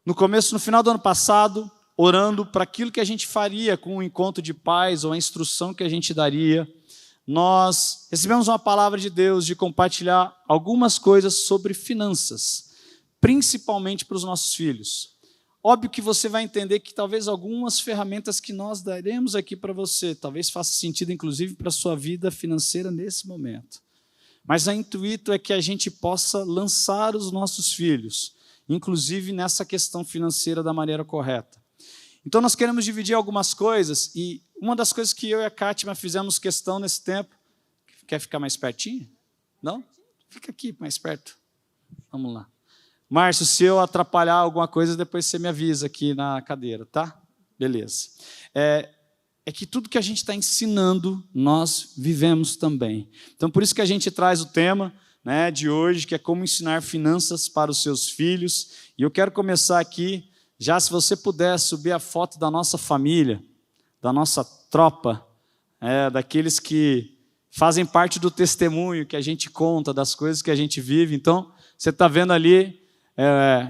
no final do ano passado, orando para aquilo que a gente faria com o encontro de pais ou a instrução que a gente daria, nós recebemos uma palavra de Deus de compartilhar algumas coisas sobre finanças, principalmente para os nossos filhos. Óbvio que você vai entender que talvez algumas ferramentas que nós daremos aqui para você, talvez faça sentido inclusive para a sua vida financeira nesse momento. Mas o intuito é que a gente possa lançar os nossos filhos, inclusive nessa questão financeira da maneira correta. Então nós queremos dividir algumas coisas, e uma das coisas que eu e a Kátima fizemos questão nesse tempo, quer ficar mais pertinho? Não? Fica aqui mais perto. Vamos lá. Márcio, se eu atrapalhar alguma coisa, depois você me avisa aqui na cadeira, tá? Beleza. É que tudo que a gente está ensinando, nós vivemos também. Então, por isso que a gente traz o tema, né, de hoje, que é como ensinar finanças para os seus filhos. E eu quero começar aqui, já se você puder subir a foto da nossa família, da nossa tropa, daqueles que fazem parte do testemunho que a gente conta, das coisas que a gente vive. Então, você está vendo ali,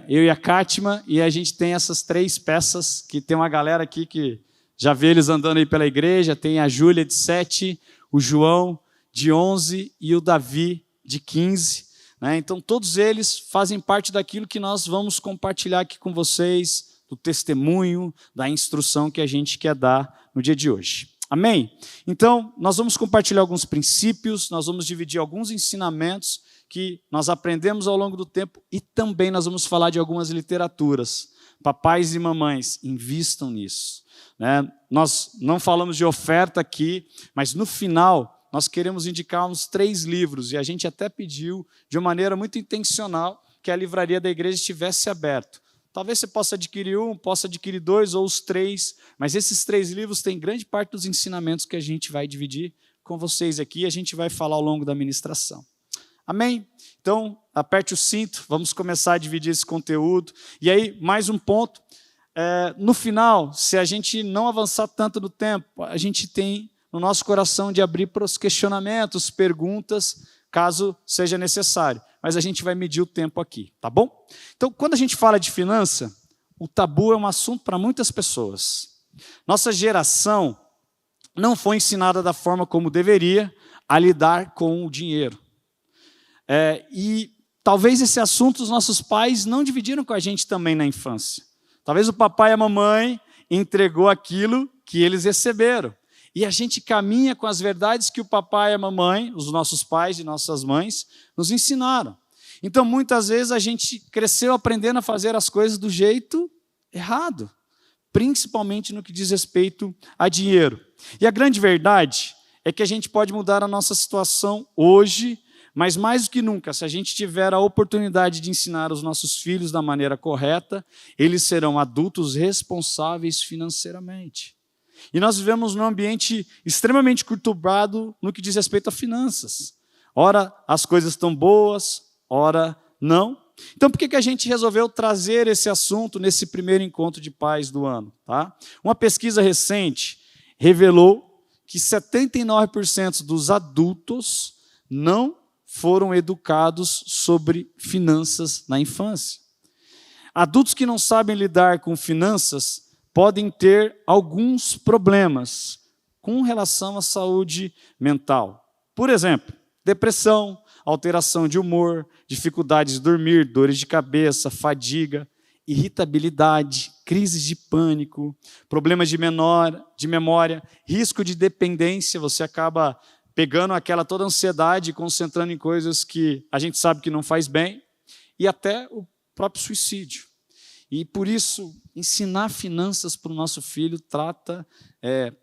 eu e a Kátima, e a gente tem essas 3 peças, que tem uma galera aqui que já vê eles andando aí pela igreja, tem a Júlia de 7, o João de 11 e o Davi de 15. Né? Então, todos eles fazem parte daquilo que nós vamos compartilhar aqui com vocês, do testemunho, da instrução que a gente quer dar no dia de hoje. Amém? Então, nós vamos compartilhar alguns princípios, nós vamos dividir alguns ensinamentos que nós aprendemos ao longo do tempo e também nós vamos falar de algumas literaturas. Papais e mamães, invistam nisso. Né? Nós não falamos de oferta aqui, mas no final nós queremos indicar uns 3 livros, e a gente até pediu de uma maneira muito intencional que a livraria da igreja estivesse aberta. Talvez você possa adquirir um, possa adquirir 2 ou os 3, mas esses 3 livros têm grande parte dos ensinamentos que a gente vai dividir com vocês aqui e a gente vai falar ao longo da ministração. Amém? Então, aperte o cinto, vamos começar a dividir esse conteúdo. E aí, mais um ponto, no final, se a gente não avançar tanto no tempo, a gente tem no nosso coração de abrir para os questionamentos, perguntas, caso seja necessário. Mas a gente vai medir o tempo aqui, tá bom? Então, quando a gente fala de finança, o tabu é um assunto para muitas pessoas. Nossa geração não foi ensinada da forma como deveria a lidar com o dinheiro. E talvez esse assunto os nossos pais não dividiram com a gente também na infância. Talvez o papai e a mamãe entregou aquilo que eles receberam. E a gente caminha com as verdades que o papai e a mamãe, os nossos pais e nossas mães, nos ensinaram. Então, muitas vezes, a gente cresceu aprendendo a fazer as coisas do jeito errado, principalmente no que diz respeito a dinheiro. E a grande verdade é que a gente pode mudar a nossa situação hoje, mas mais do que nunca, se a gente tiver a oportunidade de ensinar os nossos filhos da maneira correta, eles serão adultos responsáveis financeiramente. E nós vivemos num ambiente extremamente conturbado no que diz respeito a finanças. Ora, as coisas estão boas, ora, não. Então, por que a gente resolveu trazer esse assunto nesse primeiro encontro de pais do ano? Tá? Uma pesquisa recente revelou que 79% dos adultos não foram educados sobre finanças na infância. Adultos que não sabem lidar com finanças podem ter alguns problemas com relação à saúde mental. Por exemplo, depressão, alteração de humor, dificuldades de dormir, dores de cabeça, fadiga, irritabilidade, crises de pânico, problemas de memória, risco de dependência. Você acaba pegando aquela toda ansiedade e concentrando em coisas que a gente sabe que não faz bem, e até o próprio suicídio. E por isso, ensinar finanças para o nosso filho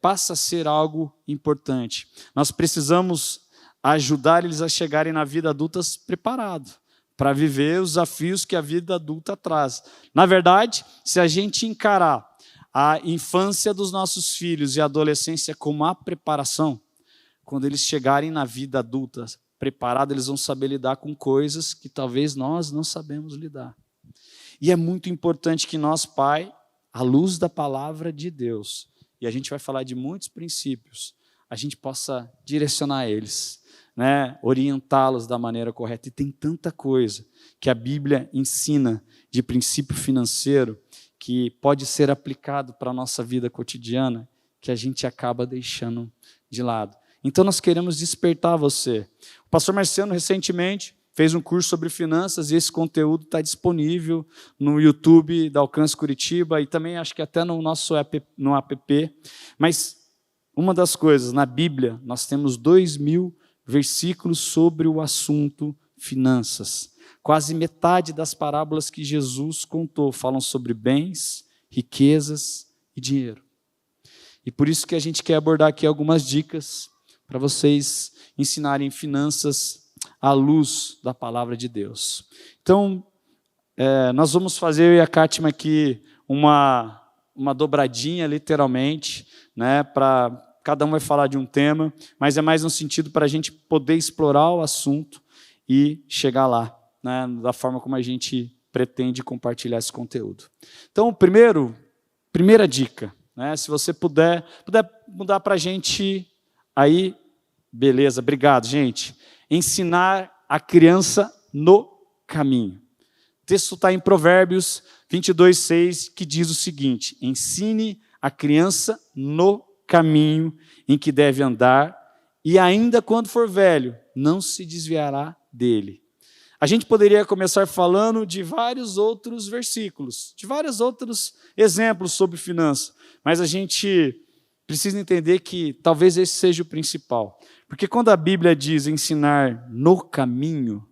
passa a ser algo importante. Nós precisamos ajudar eles a chegarem na vida adulta preparados para viver os desafios que a vida adulta traz. Na verdade, se a gente encarar a infância dos nossos filhos e a adolescência como a preparação, quando eles chegarem na vida adulta preparados, eles vão saber lidar com coisas que talvez nós não sabemos lidar. E é muito importante que nós, pai, à luz da palavra de Deus, e a gente vai falar de muitos princípios, a gente possa direcionar eles, né? Orientá-los da maneira correta. E tem tanta coisa que a Bíblia ensina de princípio financeiro que pode ser aplicado para a nossa vida cotidiana, que a gente acaba deixando de lado. Então nós queremos despertar você. O pastor Marciano recentemente fez um curso sobre finanças e esse conteúdo está disponível no YouTube da Alcance Curitiba e também acho que até no nosso app. Mas uma das coisas, na Bíblia, nós temos 2.000 versículos sobre o assunto finanças. Quase metade das parábolas que Jesus contou falam sobre bens, riquezas e dinheiro. E por isso que a gente quer abordar aqui algumas dicas para vocês ensinarem finanças à luz da palavra de Deus. Então, nós vamos fazer, eu e a Kátima aqui, uma dobradinha, literalmente, né, para cada um vai falar de um tema, mas é mais no sentido para a gente poder explorar o assunto e chegar lá, né, da forma como a gente pretende compartilhar esse conteúdo. Então, primeira dica, né, se você puder mudar para a gente aí, beleza, obrigado, gente. Ensinar a criança no caminho. O texto está em Provérbios 22:6, que diz o seguinte: ensine a criança no caminho em que deve andar, e ainda quando for velho, não se desviará dele. A gente poderia começar falando de vários outros versículos, de vários outros exemplos sobre finanças, mas a gente precisa entender que talvez esse seja o principal. Porque quando a Bíblia diz ensinar no caminho,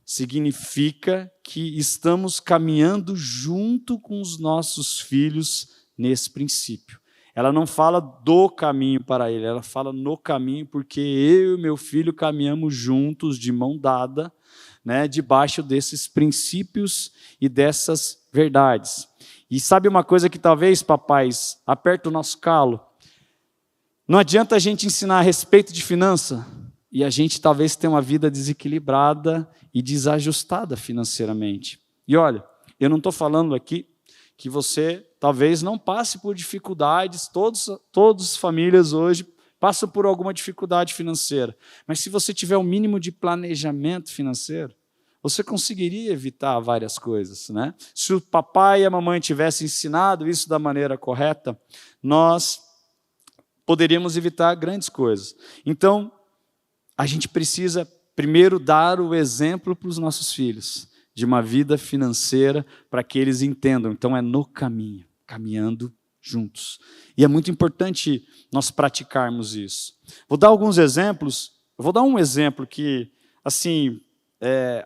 significa que estamos caminhando junto com os nossos filhos nesse princípio. Ela não fala do caminho para ele, ela fala no caminho, porque eu e meu filho caminhamos juntos, de mão dada, né, debaixo desses princípios e dessas verdades. E sabe uma coisa que talvez, papais, aperta o nosso calo? Não adianta a gente ensinar a respeito de finança e a gente talvez tenha uma vida desequilibrada e desajustada financeiramente. E olha, eu não estou falando aqui que você talvez não passe por dificuldades, todas as famílias hoje passam por alguma dificuldade financeira, mas se você tiver um mínimo de planejamento financeiro, você conseguiria evitar várias coisas, né? Se o papai e a mamãe tivessem ensinado isso da maneira correta, nós poderíamos evitar grandes coisas. Então, a gente precisa primeiro dar o exemplo para os nossos filhos de uma vida financeira para que eles entendam. Então, é no caminho, caminhando juntos. E é muito importante nós praticarmos isso. Vou dar alguns exemplos. Eu vou dar um exemplo que, assim,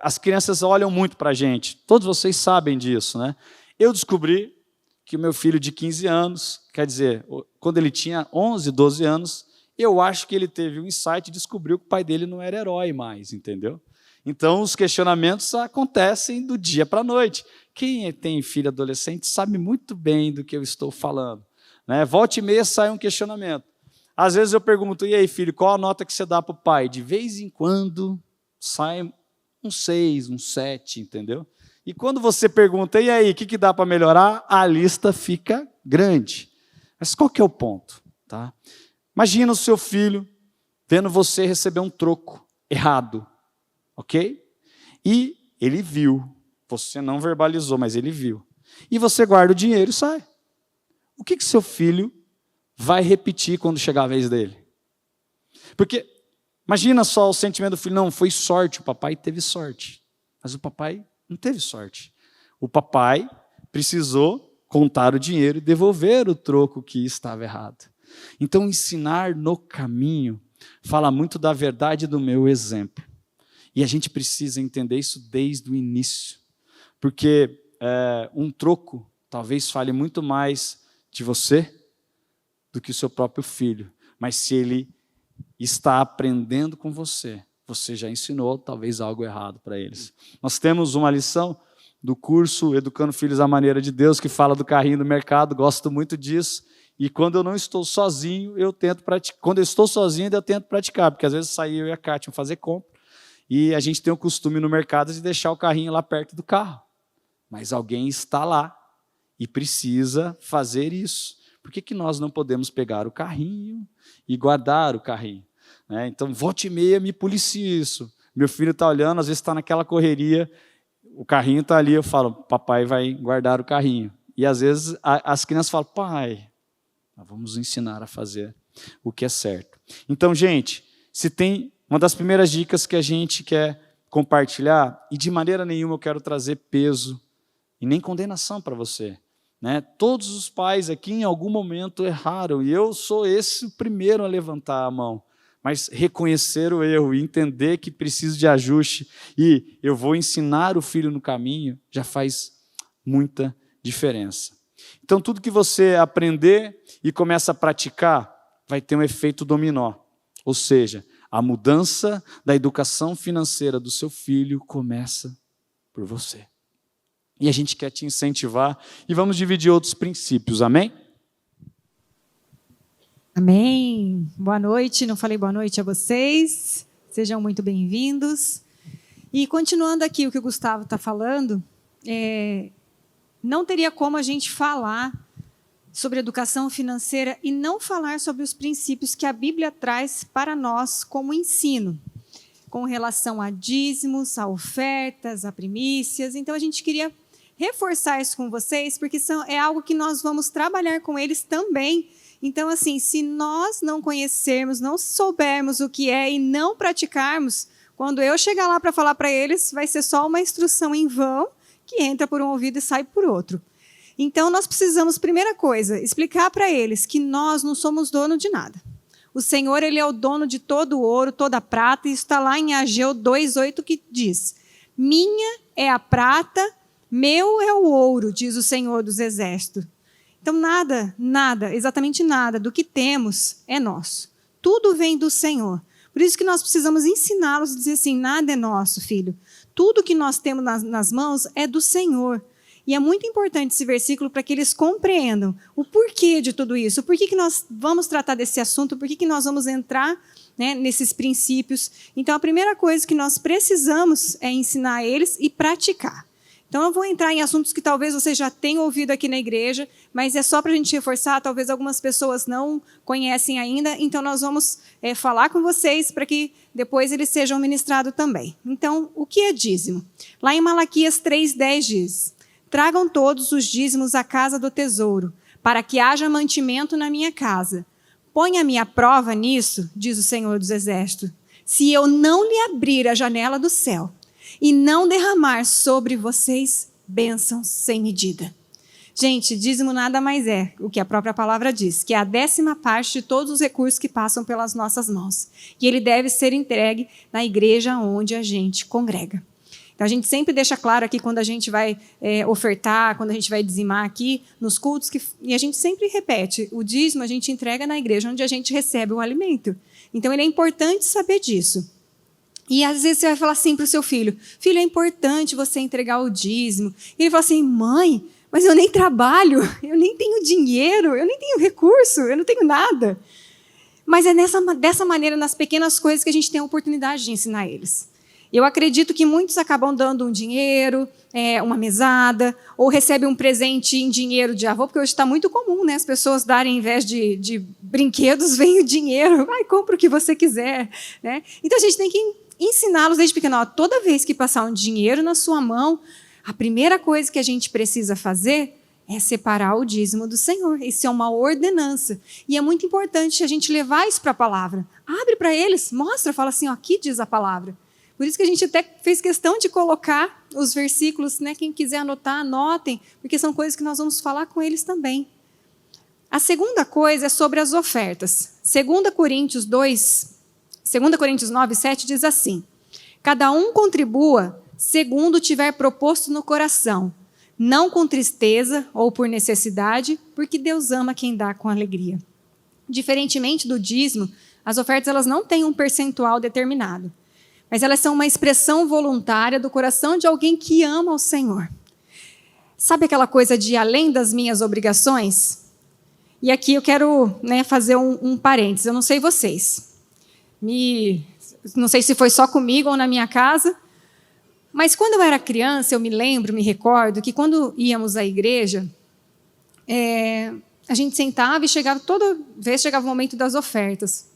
as crianças olham muito para a gente. Todos vocês sabem disso, né? Eu descobri que o meu filho de 15 anos, quer dizer, quando ele tinha 11, 12 anos, eu acho que ele teve um insight e descobriu que o pai dele não era herói mais, entendeu? Então, os questionamentos acontecem do dia para a noite. Quem tem filho adolescente sabe muito bem do que eu estou falando, né? Volta e meia sai um questionamento. Às vezes eu pergunto, e aí, filho, qual a nota que você dá para o pai? De vez em quando sai um 6, um 7, entendeu? E quando você pergunta, e aí, o que dá para melhorar? A lista fica grande. Mas qual que é o ponto? Tá? Imagina o seu filho vendo você receber um troco errado, ok? E ele viu, você não verbalizou, mas ele viu. E você guarda o dinheiro e sai. O que seu filho vai repetir quando chegar a vez dele? Porque imagina só o sentimento do filho, não, foi sorte, o papai teve sorte. Mas o papai não teve sorte. O papai precisou contar o dinheiro e devolver o troco que estava errado. Então, ensinar no caminho fala muito da verdade do meu exemplo. E a gente precisa entender isso desde o início. Porque um troco talvez fale muito mais de você do que o seu próprio filho. Mas se ele está aprendendo com você, você já ensinou talvez algo errado para eles. Nós temos uma lição do curso Educando Filhos à Maneira de Deus, que fala do carrinho do mercado, gosto muito disso. E quando eu não estou sozinho, eu tento praticar. Quando eu estou sozinho, eu tento praticar, porque às vezes saí eu e a Kátia fazer compra, e a gente tem o costume no mercado de deixar o carrinho lá perto do carro. Mas alguém está lá e precisa fazer isso, por que nós não podemos pegar o carrinho e guardar o carrinho? Né? Então, volta e meia me policia isso. Meu filho está olhando, às vezes está naquela correria, o carrinho está ali, eu falo, papai vai guardar o carrinho. E às vezes as crianças falam, pai, nós vamos ensinar a fazer o que é certo. Então, gente, se tem uma das primeiras dicas que a gente quer compartilhar, e de maneira nenhuma eu quero trazer peso e nem condenação para você. Né? Todos os pais aqui em algum momento erraram, e eu sou esse o primeiro a levantar a mão. Mas reconhecer o erro e entender que preciso de ajuste e eu vou ensinar o filho no caminho, já faz muita diferença. Então, tudo que você aprender e começa a praticar, vai ter um efeito dominó. Ou seja, a mudança da educação financeira do seu filho começa por você. E a gente quer te incentivar e vamos dividir outros princípios, amém? Amém. Boa noite, não falei boa noite a vocês, sejam muito bem-vindos. E continuando aqui o que o Gustavo está falando, não teria como a gente falar sobre educação financeira e não falar sobre os princípios que a Bíblia traz para nós como ensino, com relação a dízimos, a ofertas, a primícias. Então, a gente queria reforçar isso com vocês, porque é algo que nós vamos trabalhar com eles também. Então, assim, se nós não conhecermos, não soubermos o que é e não praticarmos, quando eu chegar lá para falar para eles, vai ser só uma instrução em vão, que entra por um ouvido e sai por outro. Então, nós precisamos, primeira coisa, explicar para eles que nós não somos dono de nada. O Senhor, Ele é o dono de todo o ouro, toda a prata, e isso está lá em Ageu 2:8, que diz, minha é a prata, meu é o ouro, diz o Senhor dos Exércitos. Então, nada, exatamente nada do que temos é nosso. Tudo vem do Senhor. Por isso que nós precisamos ensiná-los a dizer assim, nada é nosso, filho. Tudo que nós temos nas mãos é do Senhor. E é muito importante esse versículo para que eles compreendam o porquê de tudo isso. Por que nós vamos tratar desse assunto, por que nós vamos entrar, né, nesses princípios. Então, a primeira coisa que nós precisamos é ensinar eles e praticar. Então, eu vou entrar em assuntos que talvez você já tenha ouvido aqui na igreja, mas é só para a gente reforçar, talvez algumas pessoas não conhecem ainda, então nós vamos falar com vocês para que depois eles sejam ministrados também. Então, o que é dízimo? Lá em Malaquias 3:10 diz, tragam todos os dízimos à casa do tesouro, para que haja mantimento na minha casa. Ponha-me à prova nisso, diz o Senhor dos Exércitos, se eu não lhe abrir a janela do céu, e não derramar sobre vocês bênçãos sem medida. Gente, dízimo nada mais é o que a própria palavra diz, que é a 10ª de todos os recursos que passam pelas nossas mãos. E ele deve ser entregue na igreja onde a gente congrega. Então, a gente sempre deixa claro aqui quando a gente vai ofertar, quando a gente vai dizimar aqui nos cultos, e a gente sempre repete, o dízimo a gente entrega na igreja onde a gente recebe o alimento. Então, ele é importante saber disso. E às vezes você vai falar assim para o seu filho, filho, é importante você entregar o dízimo. E ele fala assim, mãe, mas eu nem trabalho, eu nem tenho dinheiro, eu nem tenho recurso, eu não tenho nada. Mas é dessa maneira, nas pequenas coisas, que a gente tem a oportunidade de ensinar eles. Eu acredito que muitos acabam dando um dinheiro, uma mesada, ou recebem um presente em dinheiro de avô, porque hoje está muito comum, né? As pessoas darem, em vez de brinquedos, vem o dinheiro, vai, compra o que você quiser. Né? Então, a gente tem que ensiná-los desde pequeno. Ó, toda vez que passar um dinheiro na sua mão, a primeira coisa que a gente precisa fazer é separar o dízimo do Senhor. Isso é uma ordenança. E é muito importante a gente levar isso para a palavra. Abre para eles, mostra, fala assim, ó, aqui diz a palavra. Por isso que a gente até fez questão de colocar os versículos, né? Quem quiser anotar, anotem, porque são coisas que nós vamos falar com eles também. A segunda coisa é sobre as ofertas. 2 Coríntios 9:7 diz assim, cada um contribua segundo tiver proposto no coração, não com tristeza ou por necessidade, porque Deus ama quem dá com alegria. Diferentemente do dízimo, as ofertas elas não têm um percentual determinado, mas elas são uma expressão voluntária do coração de alguém que ama o Senhor. Sabe aquela coisa de além das minhas obrigações? E aqui eu quero, né, fazer um parênteses, eu não sei vocês. Não sei se foi só comigo ou na minha casa, mas quando eu era criança, eu me recordo que quando íamos à igreja, a gente sentava e toda vez chegava o momento das ofertas.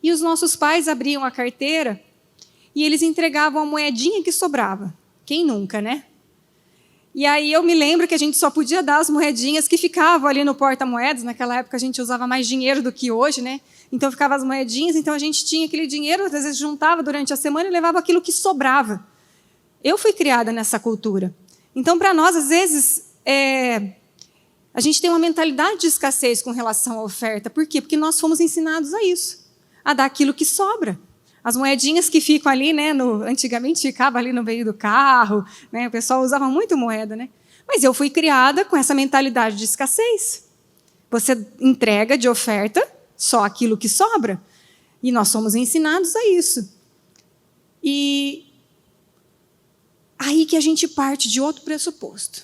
E os nossos pais abriam a carteira e eles entregavam a moedinha que sobrava. Quem nunca, né? E aí eu me lembro que a gente só podia dar as moedinhas que ficavam ali no porta-moedas. Naquela época a gente usava mais dinheiro do que hoje, né? Então ficavam as moedinhas, então a gente tinha aquele dinheiro, às vezes juntava durante a semana e levava aquilo que sobrava. Eu fui criada nessa cultura. Então, para nós, às vezes, a gente tem uma mentalidade de escassez com relação à oferta. Por quê? Porque nós fomos ensinados a isso, a dar aquilo que sobra. As moedinhas que ficam ali, né, antigamente ficava ali no meio do carro, né, o pessoal usava muito moeda, né? Mas eu fui criada com essa mentalidade de escassez. Você entrega de oferta só aquilo que sobra. E nós somos ensinados a isso. E aí que a gente parte de outro pressuposto,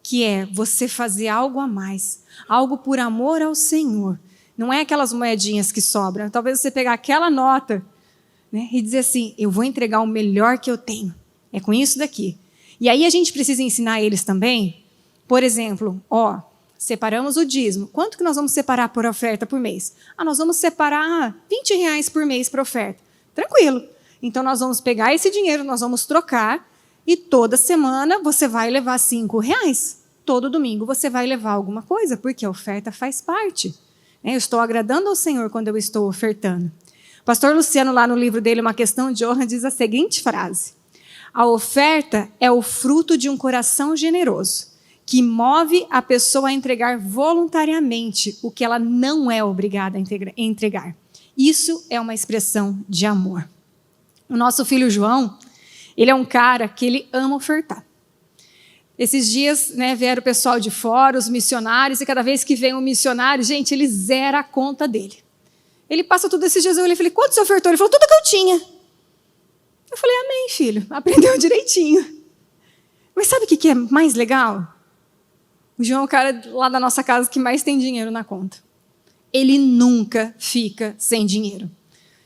que é você fazer algo a mais, algo por amor ao Senhor. Não é aquelas moedinhas que sobram. Talvez você pegar aquela nota, né, e dizer assim, eu vou entregar o melhor que eu tenho. É com isso daqui. E aí a gente precisa ensinar eles também. Por exemplo, separamos o dízimo. Quanto que nós vamos separar por oferta por mês? Nós vamos separar R$20 por mês para oferta. Tranquilo. Então nós vamos pegar esse dinheiro, nós vamos trocar e toda semana você vai levar R$5. Todo domingo você vai levar alguma coisa, porque a oferta faz parte. Eu estou agradando ao Senhor quando eu estou ofertando. O pastor Luciano, lá no livro dele, Uma Questão de Honra, diz a seguinte frase: a oferta é o fruto de um coração generoso, que move a pessoa a entregar voluntariamente o que ela não é obrigada a entregar. Isso é uma expressão de amor. O nosso filho João, ele é um cara que ele ama ofertar. Esses dias, né, vieram o pessoal de fora, os missionários, e cada vez que vem um missionário, gente, ele zera a conta dele. Ele passa todos esses dias, eu falei, quanto você ofertou? Ele falou, tudo que eu tinha. Eu falei, amém, filho, aprendeu direitinho. Mas sabe o que é mais legal? O João é o cara lá da nossa casa que mais tem dinheiro na conta. Ele nunca fica sem dinheiro.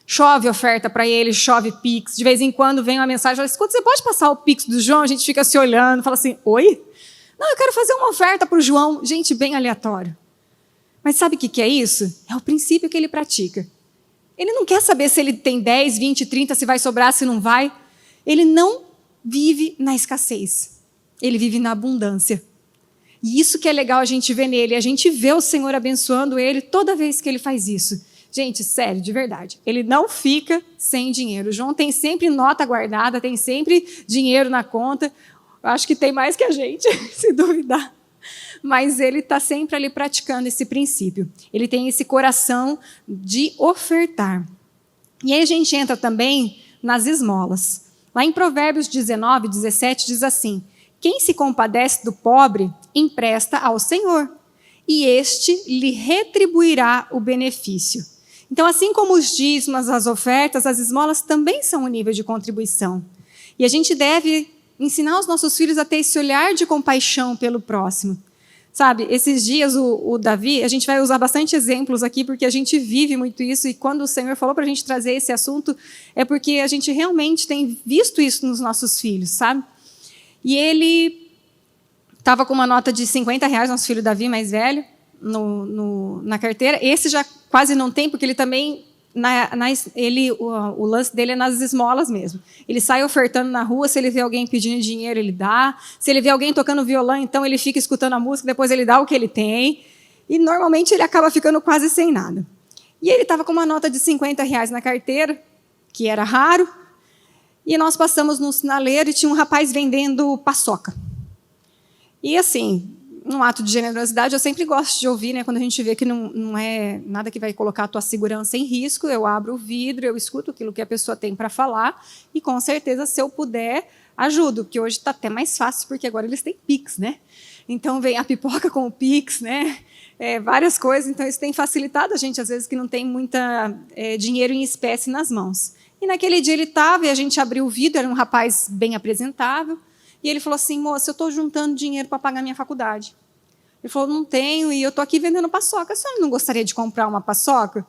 Chove oferta para ele, chove Pix. De vez em quando vem uma mensagem, fala, escuta, você pode passar o Pix do João? A gente fica se olhando, fala assim, oi? Não, eu quero fazer uma oferta para o João. Gente, bem aleatório. Mas sabe o que é isso? É o princípio que ele pratica. Ele não quer saber se ele tem 10, 20, 30, se vai sobrar, se não vai. Ele não vive na escassez. Ele vive na abundância. E isso que é legal a gente ver nele. A gente vê o Senhor abençoando ele toda vez que ele faz isso. Gente, sério, de verdade, ele não fica sem dinheiro. O João tem sempre nota guardada, tem sempre dinheiro na conta. Eu acho que tem mais que a gente, se duvidar. Mas ele está sempre ali praticando esse princípio. Ele tem esse coração de ofertar. E aí a gente entra também nas esmolas. Lá em Provérbios 19, 17, diz assim, quem se compadece do pobre, empresta ao Senhor, e este lhe retribuirá o benefício. Então, assim como os dízimos, as ofertas, as esmolas também são um nível de contribuição. E a gente deve ensinar os nossos filhos a ter esse olhar de compaixão pelo próximo. Sabe, esses dias o Davi, a gente vai usar bastante exemplos aqui, porque a gente vive muito isso, e quando o Senhor falou para a gente trazer esse assunto, é porque a gente realmente tem visto isso nos nossos filhos, sabe? E ele estava com uma nota de R$50, nosso filho Davi, mais velho, na carteira. Esse já quase não tem, porque ele também, o lance dele é nas esmolas mesmo. Ele sai ofertando na rua, se ele vê alguém pedindo dinheiro, ele dá. Se ele vê alguém tocando violão, então ele fica escutando a música, depois ele dá o que ele tem. E normalmente ele acaba ficando quase sem nada. E ele estava com uma nota de R$50 na carteira, que era raro, e nós passamos num sinaleiro e tinha um rapaz vendendo paçoca. E assim, num ato de generosidade, eu sempre gosto de ouvir, né, quando a gente vê que não é nada que vai colocar a tua segurança em risco, eu abro o vidro, eu escuto aquilo que a pessoa tem para falar e, com certeza, se eu puder, ajudo, que hoje está até mais fácil, porque agora eles têm Pix, né? Então, vem a pipoca com o Pix, né? Várias coisas, então isso tem facilitado a gente, às vezes, que não tem muita dinheiro em espécie nas mãos. E naquele dia ele estava, e a gente abriu o vidro, era um rapaz bem apresentável, e ele falou assim, moça, eu estou juntando dinheiro para pagar minha faculdade. Ele falou, não tenho, e eu estou aqui vendendo paçoca. A senhora não gostaria de comprar uma paçoca?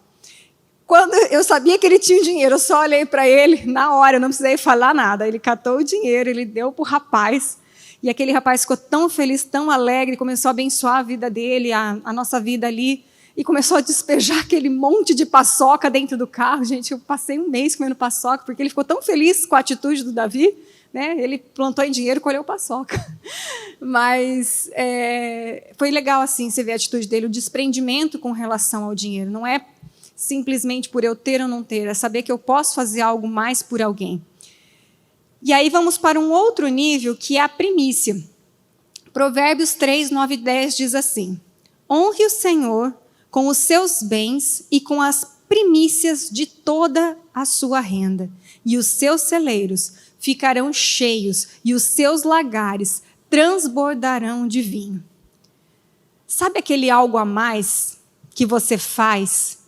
Quando eu sabia que ele tinha o dinheiro, eu só olhei para ele, na hora, eu não precisei falar nada. Ele catou o dinheiro, ele deu para o rapaz. E aquele rapaz ficou tão feliz, tão alegre, começou a abençoar a vida dele, a nossa vida ali, e começou a despejar aquele monte de paçoca dentro do carro. Gente, eu passei um mês comendo paçoca, porque ele ficou tão feliz com a atitude do Davi, né? Ele plantou em dinheiro e colheu paçoca. Mas foi legal assim, você ver a atitude dele, o desprendimento com relação ao dinheiro. Não é simplesmente por eu ter ou não ter, é saber que eu posso fazer algo mais por alguém. E aí vamos para um outro nível, que é a primícia. Provérbios 3, 9 e 10 diz assim: honre o Senhor com os seus bens e com as primícias de toda a sua renda, e os seus celeiros ficarão cheios, e os seus lagares transbordarão de vinho. Sabe aquele algo a mais que você faz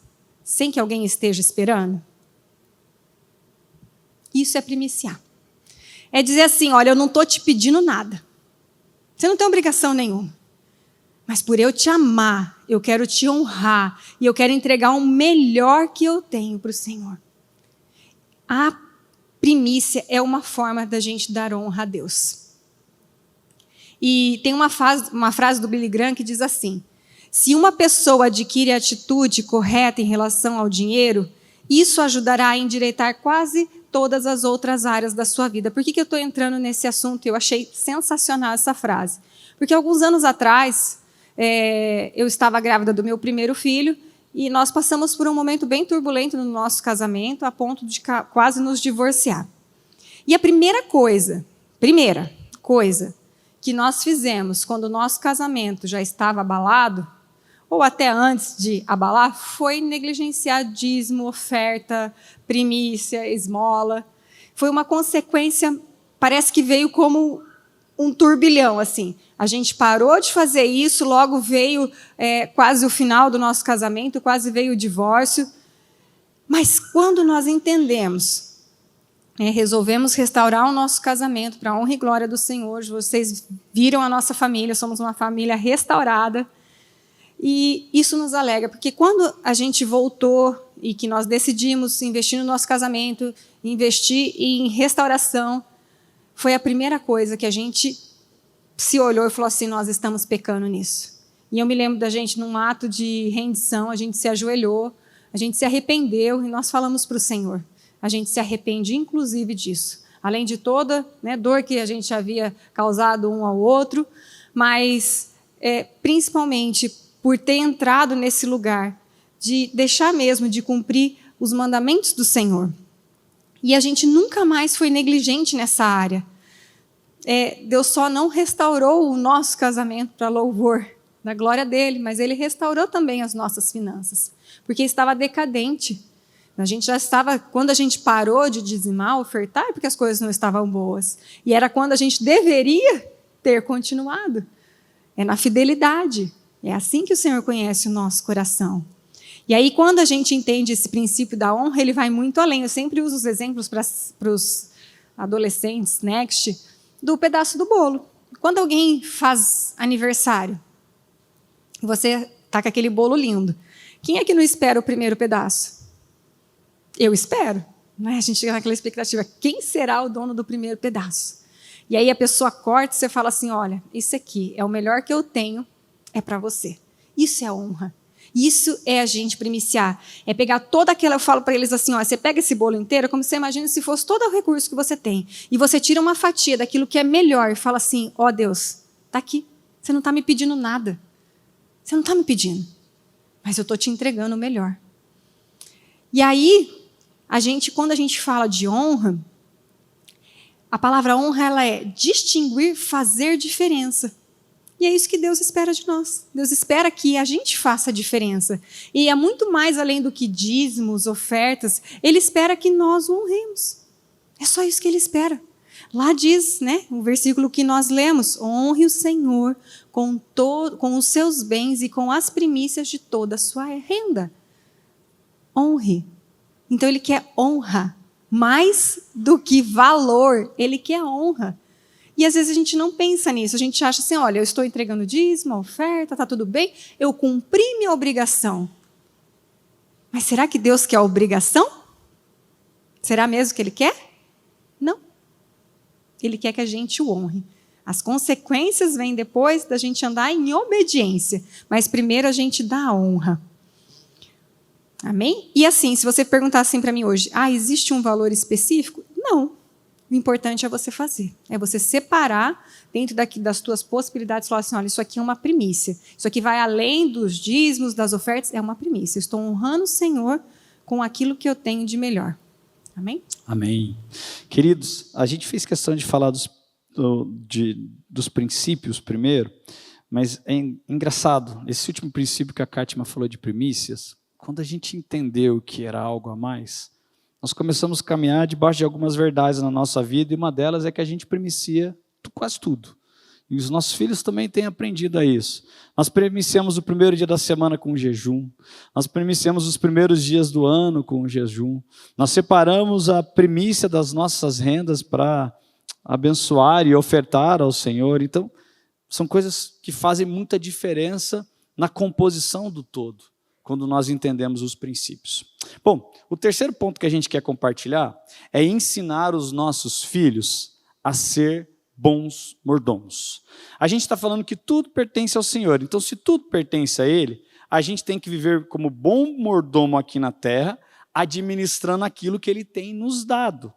sem que alguém esteja esperando? Isso é primiciar. É dizer assim, olha, eu não estou te pedindo nada. Você não tem obrigação nenhuma. Mas por eu te amar, eu quero te honrar e eu quero entregar o melhor que eu tenho para o Senhor. A primícia é uma forma da gente dar honra a Deus. E tem uma frase do Billy Graham que diz assim: se uma pessoa adquire a atitude correta em relação ao dinheiro, isso ajudará a endireitar quase todas as outras áreas da sua vida. Por que eu estou entrando nesse assunto? Eu achei sensacional essa frase. Porque alguns anos atrás, eu estava grávida do meu primeiro filho e nós passamos por um momento bem turbulento no nosso casamento, a ponto de quase nos divorciar. E a primeira coisa que nós fizemos quando o nosso casamento já estava abalado, ou até antes de abalar, foi negligenciar dízimo, oferta, primícia, esmola. Foi uma consequência, parece que veio como um turbilhão, assim. A gente parou de fazer isso, logo veio quase o final do nosso casamento, quase veio o divórcio. Mas quando nós entendemos, resolvemos restaurar o nosso casamento para a honra e glória do Senhor, vocês viram a nossa família, somos uma família restaurada. E isso nos alegra, porque quando a gente voltou e que nós decidimos investir no nosso casamento, investir em restauração, foi a primeira coisa que a gente se olhou e falou assim, nós estamos pecando nisso. E eu me lembro da gente, num ato de rendição, a gente se ajoelhou, a gente se arrependeu e nós falamos para o Senhor. A gente se arrepende, inclusive, disso. Além de toda dor que a gente havia causado um ao outro, mas principalmente por ter entrado nesse lugar, de deixar mesmo de cumprir os mandamentos do Senhor. E a gente nunca mais foi negligente nessa área. Deus só não restaurou o nosso casamento para louvor da glória dele, mas ele restaurou também as nossas finanças, porque estava decadente. A gente já estava, quando a gente parou de dizimar, ofertar, é porque as coisas não estavam boas. E era quando a gente deveria ter continuado. É na fidelidade. É assim que o Senhor conhece o nosso coração. E aí, quando a gente entende esse princípio da honra, ele vai muito além. Eu sempre uso os exemplos para os adolescentes, next, do pedaço do bolo. Quando alguém faz aniversário, você está com aquele bolo lindo. Quem é que não espera o primeiro pedaço? Eu espero. Né? A gente chega naquela expectativa. Quem será o dono do primeiro pedaço? E aí a pessoa corta e você fala assim, olha, isso aqui é o melhor que eu tenho, é para você. Isso é honra. Isso é a gente primiciar. É pegar toda aquela... Eu falo para eles assim, ó, você pega esse bolo inteiro, como você imagina se fosse todo o recurso que você tem. E você tira uma fatia daquilo que é melhor e fala assim, ó Deus, está aqui. Você não está me pedindo nada. Você não está me pedindo. Mas eu estou te entregando o melhor. E aí, quando a gente fala de honra, a palavra honra ela é distinguir, fazer diferença. E é isso que Deus espera de nós. Deus espera que a gente faça a diferença. E é muito mais além do que dízimos, ofertas. Ele espera que nós o honremos. É só isso que ele espera. Lá diz, o versículo que nós lemos, honre o Senhor com os seus bens e com as primícias de toda a sua renda. Honre. Então ele quer honra. Mais do que valor, ele quer honra. E às vezes a gente não pensa nisso, a gente acha assim, olha, eu estou entregando dízimo, oferta, está tudo bem, eu cumpri minha obrigação. Mas será que Deus quer a obrigação? Será mesmo que Ele quer? Não. Ele quer que a gente o honre. As consequências vêm depois da gente andar em obediência, mas primeiro a gente dá a honra. Amém? E assim, se você perguntar assim para mim hoje, existe um valor específico? Não. O importante é você fazer. É você separar dentro das tuas possibilidades, falar assim, olha, isso aqui é uma primícia. Isso aqui vai além dos dízimos, das ofertas, é uma primícia. Eu estou honrando o Senhor com aquilo que eu tenho de melhor. Amém? Amém. Queridos, a gente fez questão de falar dos princípios primeiro, mas é engraçado, esse último princípio que a Kátima falou de primícias, quando a gente entendeu que era algo a mais, nós começamos a caminhar debaixo de algumas verdades na nossa vida, e uma delas é que a gente primicia quase tudo. E os nossos filhos também têm aprendido a isso. Nós primiciamos o primeiro dia da semana com o jejum, nós primiciamos os primeiros dias do ano com o jejum, nós separamos a primícia das nossas rendas para abençoar e ofertar ao Senhor. Então, são coisas que fazem muita diferença na composição do todo, quando nós entendemos os princípios. Bom, o terceiro ponto que a gente quer compartilhar é ensinar os nossos filhos a ser bons mordomos. A gente está falando que tudo pertence ao Senhor, então se tudo pertence a Ele, a gente tem que viver como bom mordomo aqui na terra, administrando aquilo que Ele tem nos dado.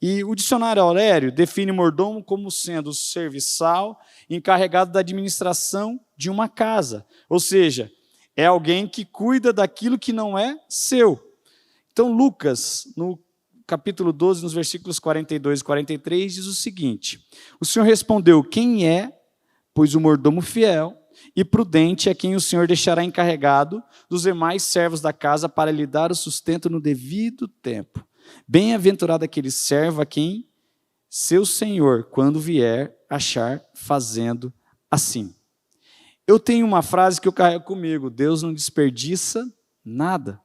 E o dicionário Aurélio define mordomo como sendo serviçal encarregado da administração de uma casa, ou seja, é alguém que cuida daquilo que não é seu. Então, Lucas, no capítulo 12, nos versículos 42 e 43, diz o seguinte: o Senhor respondeu, quem é, pois o mordomo fiel e prudente é quem o Senhor deixará encarregado dos demais servos da casa para lhe dar o sustento no devido tempo. Bem-aventurado aquele servo a quem seu Senhor, quando vier, achar fazendo assim. Eu tenho uma frase que eu carrego comigo: Deus não desperdiça nada.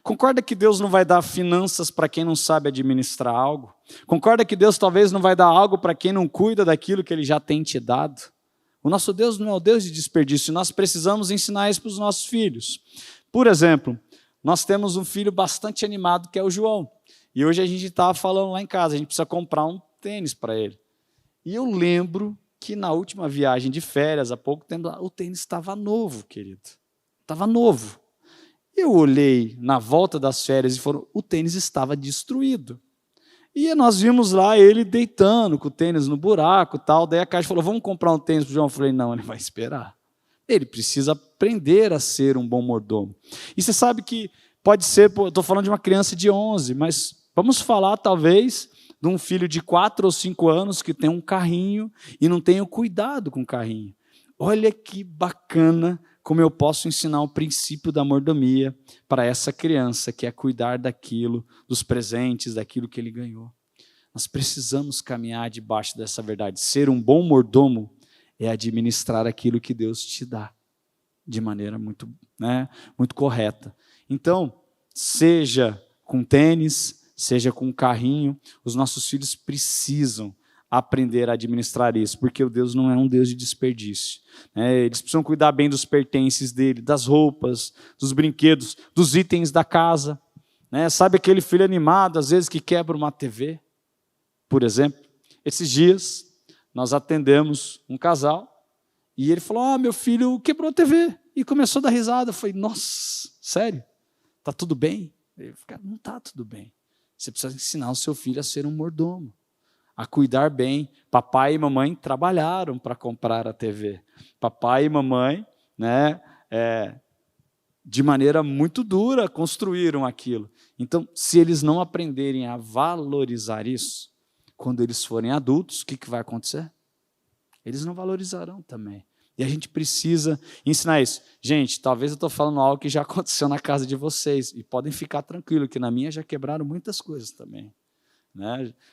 Concorda que Deus não vai dar finanças para quem não sabe administrar algo? Concorda que Deus talvez não vai dar algo para quem não cuida daquilo que Ele já tem te dado? O nosso Deus não é o Deus de desperdício, nós precisamos ensinar isso para os nossos filhos. Por exemplo, nós temos um filho bastante animado que é o João. E hoje a gente estava falando lá em casa, a gente precisa comprar um tênis para ele. E eu lembro que na última viagem de férias, há pouco tempo, o tênis estava novo, querido. Estava novo. Eu olhei na volta das férias e o tênis estava destruído. E nós vimos lá ele deitando com o tênis no buraco e tal. Daí a Caixa falou, vamos comprar um tênis para o João? Eu falei, não, ele vai esperar. Ele precisa aprender a ser um bom mordomo. E você sabe que pode ser, estou falando de uma criança de 11, mas vamos falar talvez de um filho de 4 ou 5 anos que tem um carrinho e não tem o cuidado com o carrinho. Olha que bacana como eu posso ensinar o princípio da mordomia para essa criança, que é cuidar daquilo, dos presentes, daquilo que ele ganhou. Nós precisamos caminhar debaixo dessa verdade. Ser um bom mordomo é administrar aquilo que Deus te dá, de maneira muito correta. Então, seja com tênis, seja com carrinho, os nossos filhos precisam aprender a administrar isso, porque o Deus não é um Deus de desperdício. Eles precisam cuidar bem dos pertences dele, das roupas, dos brinquedos, dos itens da casa. Sabe aquele filho animado, às vezes, que quebra uma TV, por exemplo? Esses dias, nós atendemos um casal, e ele falou, meu filho quebrou a TV, e começou a dar risada. Eu falei, nossa, sério? Está tudo bem? Ele falou, não está tudo bem. Você precisa ensinar o seu filho a ser um mordomo, a cuidar bem. Papai e mamãe trabalharam para comprar a TV. Papai e mamãe, de maneira muito dura, construíram aquilo. Então, se eles não aprenderem a valorizar isso, quando eles forem adultos, o que vai acontecer? Eles não valorizarão também. E a gente precisa ensinar isso. Gente, talvez eu estou falando algo que já aconteceu na casa de vocês, e podem ficar tranquilos, que na minha já quebraram muitas coisas também.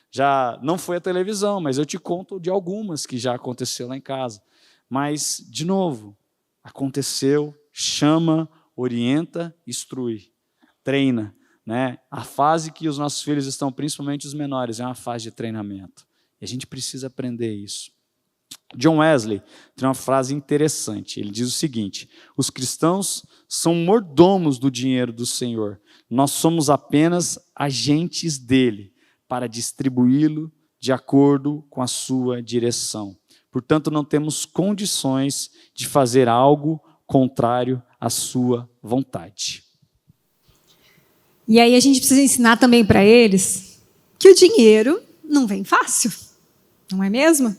Já não foi a televisão, mas eu te conto de algumas que já aconteceu lá em casa. Mas, de novo, aconteceu, chama, orienta, instrui, treina. A fase que os nossos filhos estão, principalmente os menores, é uma fase de treinamento. E a gente precisa aprender isso. John Wesley tem uma frase interessante. Ele diz o seguinte: os cristãos são mordomos do dinheiro do Senhor. Nós somos apenas agentes dele para distribuí-lo de acordo com a sua direção. Portanto, não temos condições de fazer algo contrário à sua vontade. E aí a gente precisa ensinar também para eles que o dinheiro não vem fácil, não é mesmo?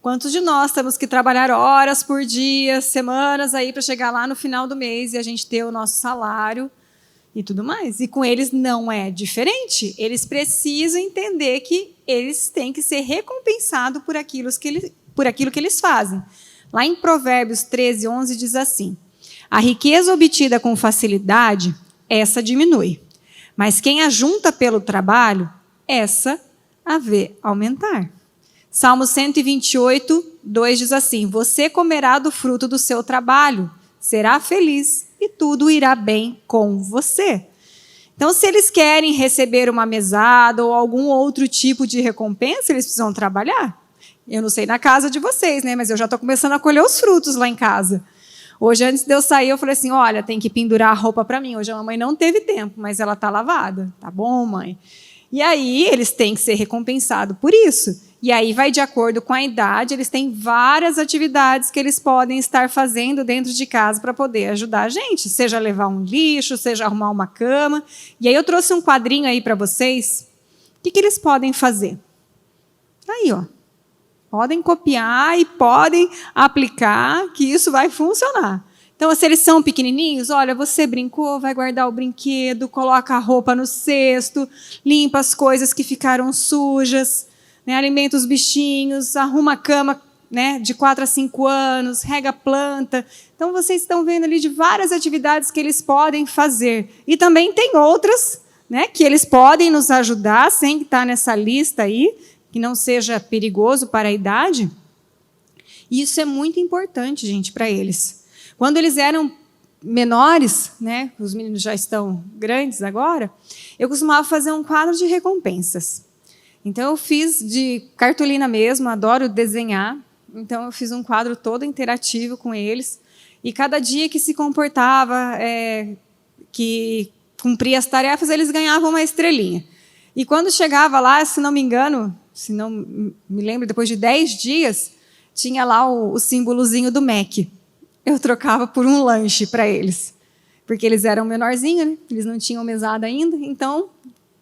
Quantos de nós temos que trabalhar horas por dia, semanas aí para chegar lá no final do mês e a gente ter o nosso salário e tudo mais? E com eles não é diferente. Eles precisam entender que eles têm que ser recompensados por aquilo que eles fazem. Lá em Provérbios 13:11 diz assim: a riqueza obtida com facilidade, essa diminui. Mas quem ajunta pelo trabalho, essa a vê aumentar. Salmo 128:2 diz assim: você comerá do fruto do seu trabalho, será feliz e tudo irá bem com você. Então, se eles querem receber uma mesada ou algum outro tipo de recompensa, eles precisam trabalhar. Eu não sei na casa de vocês, né? Mas eu já estou começando a colher os frutos lá em casa. Hoje, antes de eu sair, eu falei assim, olha, tem que pendurar a roupa para mim. Hoje a mamãe não teve tempo, mas ela está lavada. Tá bom, mãe? E aí, eles têm que ser recompensados por isso. E aí, vai de acordo com a idade, eles têm várias atividades que eles podem estar fazendo dentro de casa para poder ajudar a gente. Seja levar um lixo, seja arrumar uma cama. E aí, eu trouxe um quadrinho aí para vocês. O que eles podem fazer? Aí, ó. Podem copiar e podem aplicar, que isso vai funcionar. Então, se eles são pequenininhos, olha, você brincou, vai guardar o brinquedo, coloca a roupa no cesto, limpa as coisas que ficaram sujas, né, alimenta os bichinhos, arruma a cama, né, de 4 a 5 anos, rega a planta. Então, vocês estão vendo ali de várias atividades que eles podem fazer. E também tem outras, né, que eles podem nos ajudar, sem estar nessa lista aí, que não seja perigoso para a idade. E isso é muito importante, gente, para eles. Quando eles eram menores, né, os meninos já estão grandes agora, eu costumava fazer um quadro de recompensas. Então, eu fiz de cartolina mesmo, adoro desenhar. Então, eu fiz um quadro todo interativo com eles. E cada dia que se comportava, que cumpria as tarefas, eles ganhavam uma estrelinha. E quando chegava lá, se não me engano, se não me lembro, depois de 10 dias, tinha lá o símbolozinho do Mac. Eu trocava por um lanche para eles, porque eles eram menorzinhos, né? Eles não tinham mesada ainda, então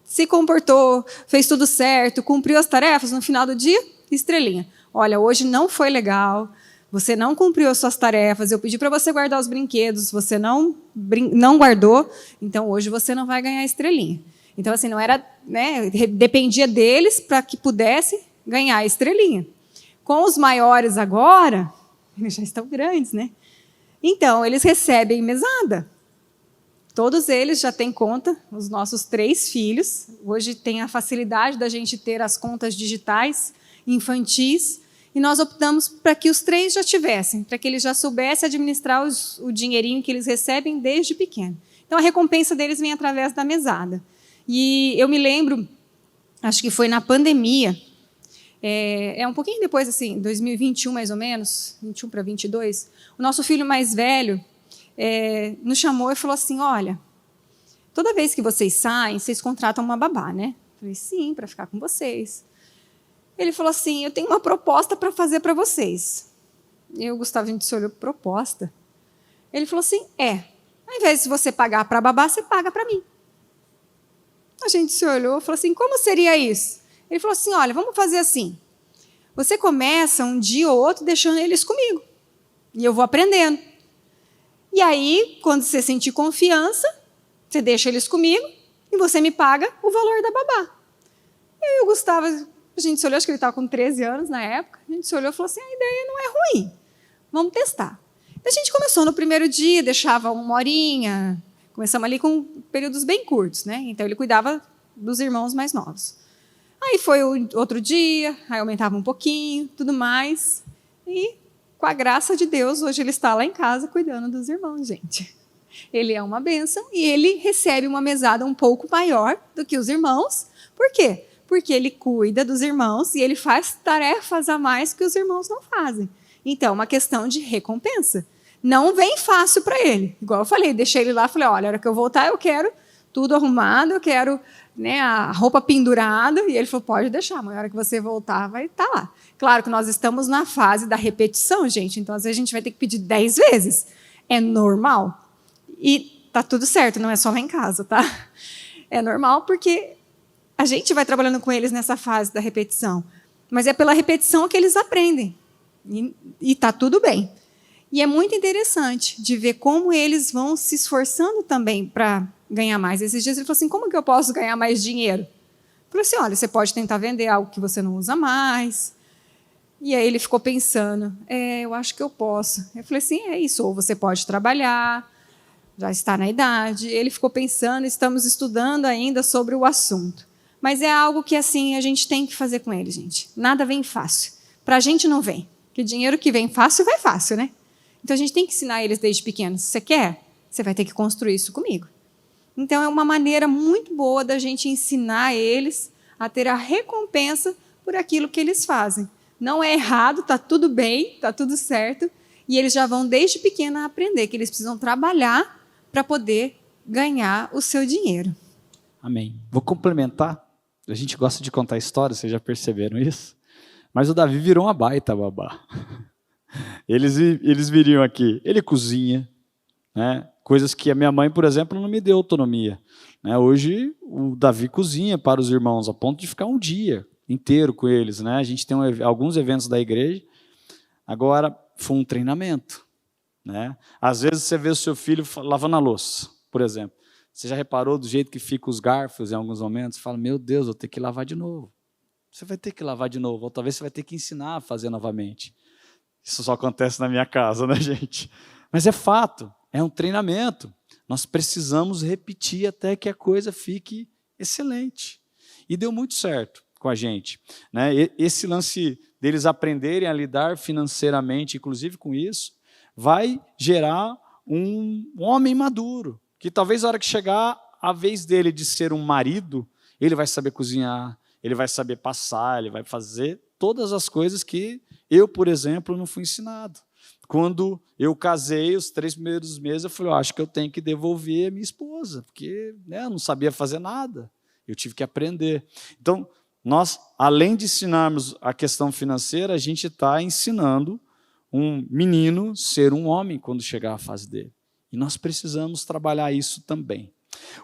se comportou, fez tudo certo, cumpriu as tarefas, no final do dia, estrelinha. Olha, hoje não foi legal, você não cumpriu as suas tarefas, eu pedi para você guardar os brinquedos, você não guardou, então hoje você não vai ganhar estrelinha. Então, assim, não era, né, dependia deles para que pudesse ganhar a estrelinha. Com os maiores agora, eles já estão grandes, né? Então, eles recebem mesada. Todos eles já têm conta, os nossos 3 filhos. Hoje tem a facilidade da gente ter as contas digitais, infantis, e nós optamos para que os 3 já tivessem, para que eles já soubessem administrar o dinheirinho que eles recebem desde pequeno. Então, a recompensa deles vem através da mesada. E eu me lembro, acho que foi na pandemia, um pouquinho depois, assim, 2021 mais ou menos, 21 para 22, o nosso filho mais velho nos chamou e falou assim, olha, toda vez que vocês saem, vocês contratam uma babá, né? Eu falei, sim, para ficar com vocês. Ele falou assim, eu tenho uma proposta para fazer para vocês. Eu, Gustavo, a gente se olhou, proposta? Ele falou assim, ao invés de você pagar para a babá, você paga para mim. A gente se olhou e falou assim, como seria isso? Ele falou assim, olha, vamos fazer assim. Você começa um dia ou outro deixando eles comigo. E eu vou aprendendo. E aí, quando você sentir confiança, você deixa eles comigo e você me paga o valor da babá. E o Gustavo, a gente se olhou, acho que ele estava com 13 anos na época, a gente se olhou e falou assim, a ideia não é ruim, vamos testar. A gente começou no primeiro dia, deixava 1 horinha, começamos ali com períodos bem curtos, né? Então, ele cuidava dos irmãos mais novos. Aí foi o outro dia, aí aumentava um pouquinho, tudo mais. E, com a graça de Deus, hoje ele está lá em casa cuidando dos irmãos, gente. Ele é uma bênção e ele recebe uma mesada um pouco maior do que os irmãos. Por quê? Porque ele cuida dos irmãos e ele faz tarefas a mais que os irmãos não fazem. Então, é uma questão de recompensa. Não vem fácil para ele. Igual eu falei, deixei ele lá, falei, olha, a hora que eu voltar, eu quero tudo arrumado, eu quero né, a roupa pendurada, e ele falou, pode deixar, mas na hora que você voltar, vai estar lá. Claro que nós estamos na fase da repetição, gente, então às vezes a gente vai ter que pedir 10 vezes. É normal. E tá tudo certo, não é só lá em casa, tá? É normal porque a gente vai trabalhando com eles nessa fase da repetição. Mas é pela repetição que eles aprendem. E tá tudo bem. E é muito interessante de ver como eles vão se esforçando também para ganhar mais. Esses dias ele falou assim, como que eu posso ganhar mais dinheiro? Eu falei assim, olha, você pode tentar vender algo que você não usa mais. E aí ele ficou pensando, eu acho que eu posso. Eu falei assim, é isso, ou você pode trabalhar, já está na idade. Ele ficou pensando, estamos estudando ainda sobre o assunto. Mas é algo que assim a gente tem que fazer com ele, gente. Nada vem fácil. Para a gente não vem. Porque dinheiro que vem fácil, vai fácil, né? Então a gente tem que ensinar eles desde pequenos. Se você quer, você vai ter que construir isso comigo. Então é uma maneira muito boa da gente ensinar eles a ter a recompensa por aquilo que eles fazem. Não é errado, está tudo bem, está tudo certo. E eles já vão desde pequena aprender que eles precisam trabalhar para poder ganhar o seu dinheiro. Amém. Vou complementar. A gente gosta de contar histórias, vocês já perceberam isso? Mas o Davi virou uma baita babá. Eles viriam aqui. Ele cozinha, né? Coisas que a minha mãe, por exemplo, não me deu autonomia. Né? Hoje, o Davi cozinha para os irmãos, a ponto de ficar um dia inteiro com eles. Né? A gente tem alguns eventos da igreja. Agora, foi um treinamento. Né? Às vezes, você vê o seu filho lavando a louça, por exemplo. Você já reparou do jeito que ficam os garfos em alguns momentos? Você fala, meu Deus, vou ter que lavar de novo. Você vai ter que lavar de novo, ou talvez você vai ter que ensinar a fazer novamente. Isso só acontece na minha casa, né, gente? Mas é fato, é um treinamento. Nós precisamos repetir até que a coisa fique excelente. E deu muito certo com a gente. Né? Esse lance deles aprenderem a lidar financeiramente, inclusive com isso, vai gerar um homem maduro, que talvez na hora que chegar a vez dele de ser um marido, ele vai saber cozinhar, ele vai saber passar, ele vai fazer todas as coisas que eu, por exemplo, não fui ensinado. Quando eu casei, os 3 primeiros meses, eu falei, acho que eu tenho que devolver a minha esposa, porque eu não sabia fazer nada, eu tive que aprender. Então, nós, além de ensinarmos a questão financeira, a gente está ensinando um menino ser um homem quando chegar à fase dele. E nós precisamos trabalhar isso também.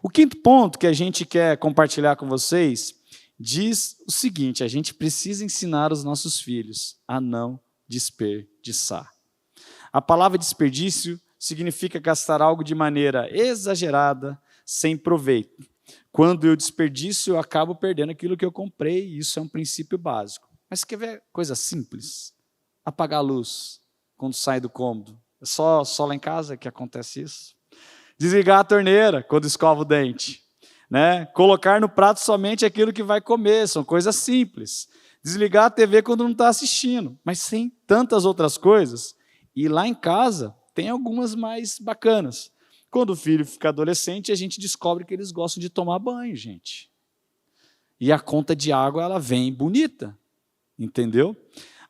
O 5º ponto que a gente quer compartilhar com vocês diz o seguinte, a gente precisa ensinar os nossos filhos a não desperdiçar. A palavra desperdício significa gastar algo de maneira exagerada, sem proveito. Quando eu desperdiço, eu acabo perdendo aquilo que eu comprei, e isso é um princípio básico. Mas quer ver coisa simples? Apagar a luz quando sai do cômodo. É só lá em casa que acontece isso. Desligar a torneira quando escova o dente. Né? Colocar no prato somente aquilo que vai comer, são coisas simples. Desligar a TV quando não está assistindo, mas tem tantas outras coisas. E lá em casa tem algumas mais bacanas. Quando o filho fica adolescente, a gente descobre que eles gostam de tomar banho, gente. E a conta de água ela vem bonita, entendeu?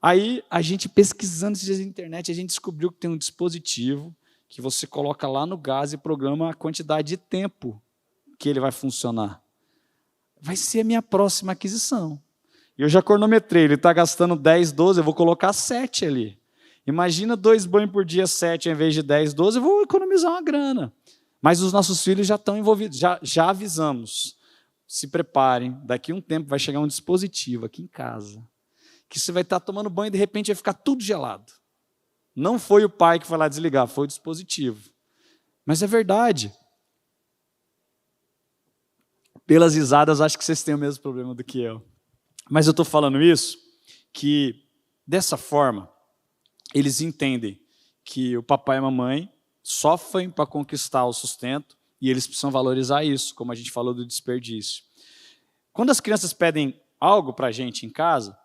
Aí, a gente pesquisando esses dias na internet, a gente descobriu que tem um dispositivo que você coloca lá no gás e programa a quantidade de tempo que ele vai funcionar. Vai ser a minha próxima aquisição. Eu já cronometrei, ele está gastando 10, 12, eu vou colocar 7 ali. Imagina 2 banhos por dia, 7, ao invés de 10, 12, eu vou economizar uma grana. Mas os nossos filhos já estão envolvidos, já avisamos. Se preparem, daqui a um tempo vai chegar um dispositivo aqui em casa, que você vai estar tomando banho e de repente vai ficar tudo gelado. Não foi o pai que foi lá desligar, foi o dispositivo. Mas é verdade. Pelas risadas, acho que vocês têm o mesmo problema do que eu. Mas eu estou falando isso, que dessa forma, eles entendem que o papai e a mamãe sofrem para conquistar o sustento e eles precisam valorizar isso, como a gente falou do desperdício. Quando as crianças pedem algo para a gente em casa,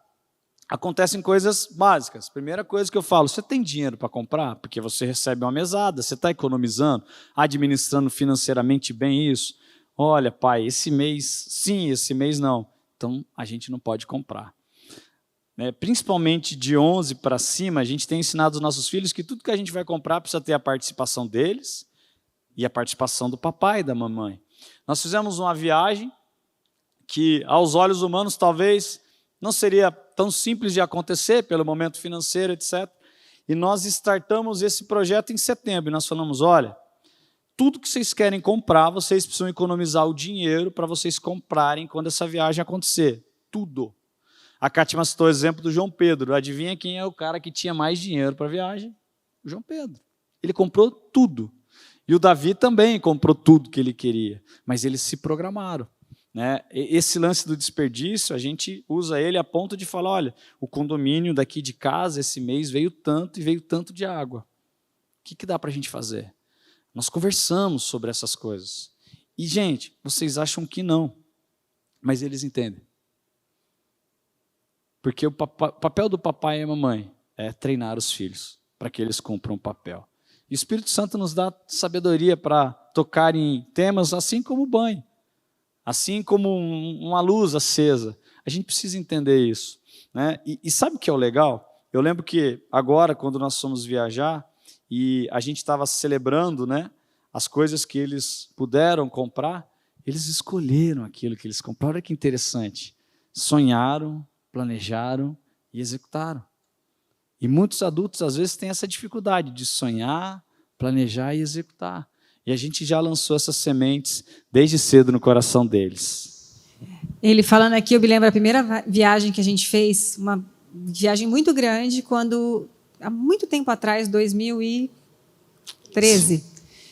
acontecem coisas básicas. Primeira coisa que eu falo, você tem dinheiro para comprar? Porque você recebe uma mesada, você está economizando, administrando financeiramente bem isso. Olha, pai, esse mês sim, esse mês não. Então, a gente não pode comprar. Principalmente de 11 para cima, a gente tem ensinado os nossos filhos que tudo que a gente vai comprar precisa ter a participação deles e a participação do papai e da mamãe. Nós fizemos uma viagem que aos olhos humanos talvez não seria tão simples de acontecer pelo momento financeiro, etc. E nós startamos esse projeto em setembro. E nós falamos, olha, tudo que vocês querem comprar, vocês precisam economizar o dinheiro para vocês comprarem quando essa viagem acontecer. Tudo. A Kátima citou o exemplo do João Pedro. Adivinha quem é o cara que tinha mais dinheiro para a viagem? O João Pedro. Ele comprou tudo. E o Davi também comprou tudo que ele queria. Mas eles se programaram. Né? Esse lance do desperdício, a gente usa ele a ponto de falar, olha, o condomínio daqui de casa esse mês veio tanto e veio tanto de água. O que dá para a gente fazer? Nós conversamos sobre essas coisas. E, gente, vocês acham que não, mas eles entendem. Porque o papel do papai e a mamãe é treinar os filhos para que eles cumpram o papel. E o Espírito Santo nos dá sabedoria para tocar em temas assim como o banho, assim como uma luz acesa. A gente precisa entender isso. Né? E sabe o que é o legal? Eu lembro que agora, quando nós fomos viajar, e a gente estava celebrando, né, as coisas que eles puderam comprar, eles escolheram aquilo que eles compraram. Olha que interessante. Sonharam, planejaram e executaram. E muitos adultos, às vezes, têm essa dificuldade de sonhar, planejar e executar. E a gente já lançou essas sementes desde cedo no coração deles. Ele falando aqui, eu me lembro a primeira viagem que a gente fez, uma viagem muito grande, quando, há muito tempo atrás, 2013,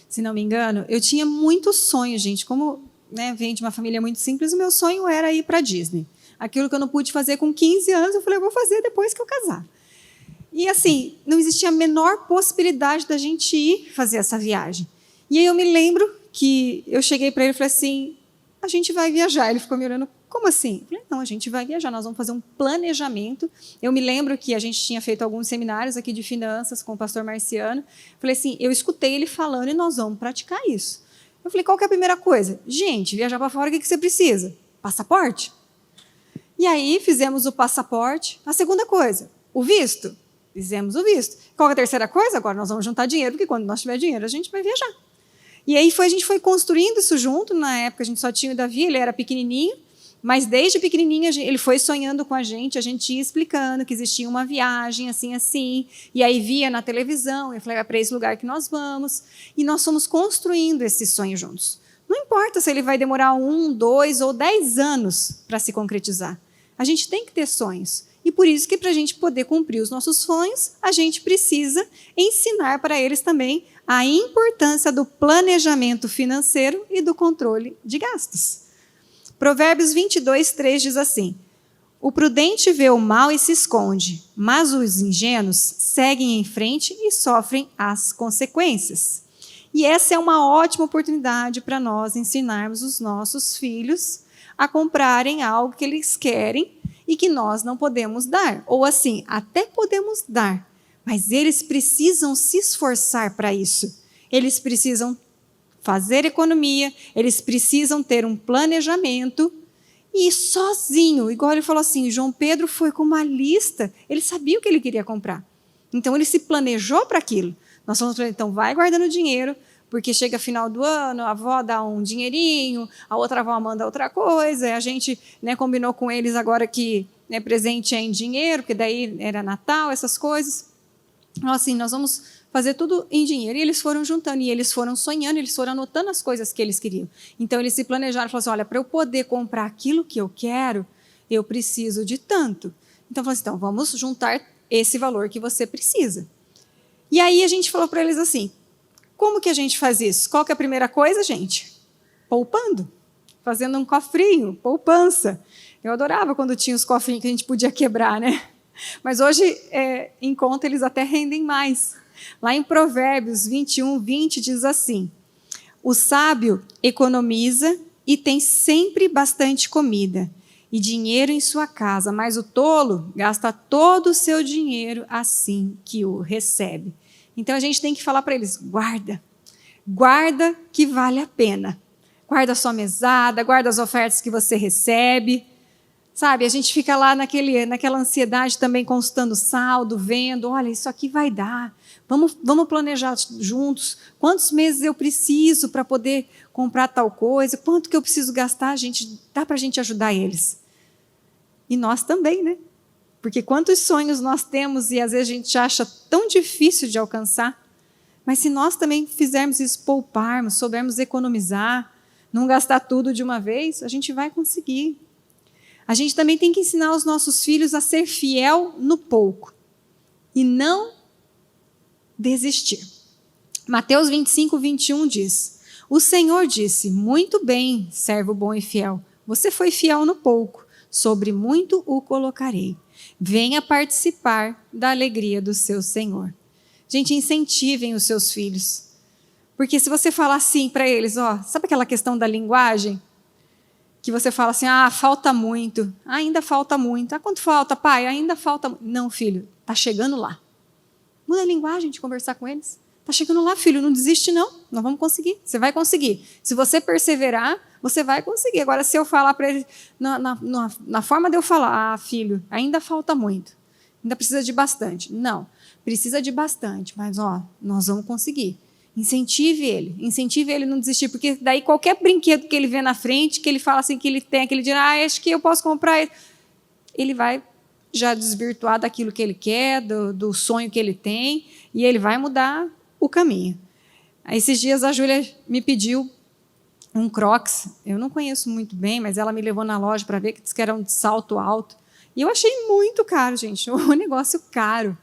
se não me engano, eu tinha muitos sonhos, gente. Como, né, venho de uma família muito simples, o meu sonho era ir para a Disney. Aquilo que eu não pude fazer com 15 anos, eu falei, eu vou fazer depois que eu casar. E assim, não existia a menor possibilidade da gente ir fazer essa viagem. E aí eu me lembro que eu cheguei para ele e falei assim, a gente vai viajar. Ele ficou me olhando, como assim? Eu falei, não, a gente vai viajar, nós vamos fazer um planejamento. Eu me lembro que a gente tinha feito alguns seminários aqui de finanças com o pastor Marciano. Falei assim, eu escutei ele falando e nós vamos praticar isso. Eu falei, qual que é a primeira coisa? Gente, viajar para fora, o que você precisa? Passaporte? E aí fizemos o passaporte. A segunda coisa, o visto. Fizemos o visto. Qual é a terceira coisa? Agora nós vamos juntar dinheiro, porque quando nós tiver dinheiro, a gente vai viajar. E aí a gente foi construindo isso junto. Na época a gente só tinha o Davi, ele era pequenininho, mas desde pequenininho ele foi sonhando com a gente ia explicando que existia uma viagem assim, assim, e aí via na televisão, eu falei, é para esse lugar que nós vamos, e nós fomos construindo esse sonho juntos. Não importa se ele vai demorar 1, 2 ou 10 anos para se concretizar. A gente tem que ter sonhos. E por isso que, para a gente poder cumprir os nossos sonhos, a gente precisa ensinar para eles também a importância do planejamento financeiro e do controle de gastos. Provérbios 22, 3 diz assim, o prudente vê o mal e se esconde, mas os ingênuos seguem em frente e sofrem as consequências. E essa é uma ótima oportunidade para nós ensinarmos os nossos filhos a comprarem algo que eles querem e que nós não podemos dar. Ou assim, até podemos dar, mas eles precisam se esforçar para isso. Eles precisam fazer economia, eles precisam ter um planejamento e sozinho, igual ele falou assim, João Pedro foi com uma lista, ele sabia o que ele queria comprar. Então, ele se planejou para aquilo. Nós falamos para ele, então, vai guardando dinheiro, porque chega final do ano, a avó dá um dinheirinho, a outra avó manda outra coisa, a gente, né, combinou com eles agora que, né, presente é em dinheiro, porque daí era Natal, essas coisas. Então, assim, nós vamos fazer tudo em dinheiro. E eles foram juntando, e eles foram sonhando, eles foram anotando as coisas que eles queriam. Então, eles se planejaram, falaram assim, olha, para eu poder comprar aquilo que eu quero, eu preciso de tanto. Então, falaram assim, então, vamos juntar esse valor que você precisa. E aí, a gente falou para eles assim, como que a gente faz isso? Qual que é a primeira coisa, gente? Poupando. Fazendo um cofrinho, poupança. Eu adorava quando tinha os cofrinhos que a gente podia quebrar, né? Mas hoje, em conta, eles até rendem mais. Lá em Provérbios 21, 20, diz assim, o sábio economiza e tem sempre bastante comida e dinheiro em sua casa, mas o tolo gasta todo o seu dinheiro assim que o recebe. Então, a gente tem que falar para eles, guarda que vale a pena. Guarda a sua mesada, guarda as ofertas que você recebe. Sabe, a gente fica lá naquela ansiedade também, consultando saldo, vendo, olha, isso aqui vai dar. Vamos planejar juntos. Quantos meses eu preciso para poder comprar tal coisa? Quanto que eu preciso gastar? Dá para a gente ajudar eles. E nós também, né? Porque quantos sonhos nós temos e às vezes a gente acha tão difícil de alcançar. Mas se nós também fizermos isso, pouparmos, soubermos economizar, não gastar tudo de uma vez, a gente vai conseguir. A gente também tem que ensinar os nossos filhos a ser fiel no pouco e não desistir. Mateus 25, 21 diz: o Senhor disse, muito bem, servo bom e fiel, você foi fiel no pouco, sobre muito o colocarei. Venha participar da alegria do seu Senhor. Gente, incentivem os seus filhos. Porque se você falar assim para eles, sabe aquela questão da linguagem? Que você fala assim, falta muito, ainda falta muito. Quanto falta, pai? Ainda falta muito. Não, filho, está chegando lá. Muda a linguagem de conversar com eles. Está chegando lá, filho, não desiste não. Nós vamos conseguir, você vai conseguir. Se você perseverar, você vai conseguir. Agora, se eu falar para ele, na forma de eu falar, filho, ainda falta muito, ainda precisa de bastante. Não, precisa de bastante, mas nós vamos conseguir. Incentive ele a não desistir, porque daí qualquer brinquedo que ele vê na frente, que ele fala assim, que ele tem, que ele diz, acho que eu posso comprar, ele vai já desvirtuar daquilo que ele quer, do sonho que ele tem, e ele vai mudar o caminho. Aí, esses dias a Júlia me pediu um Crocs, eu não conheço muito bem, mas ela me levou na loja para ver, que disse que era um de salto alto, e eu achei muito caro, gente, um negócio caro.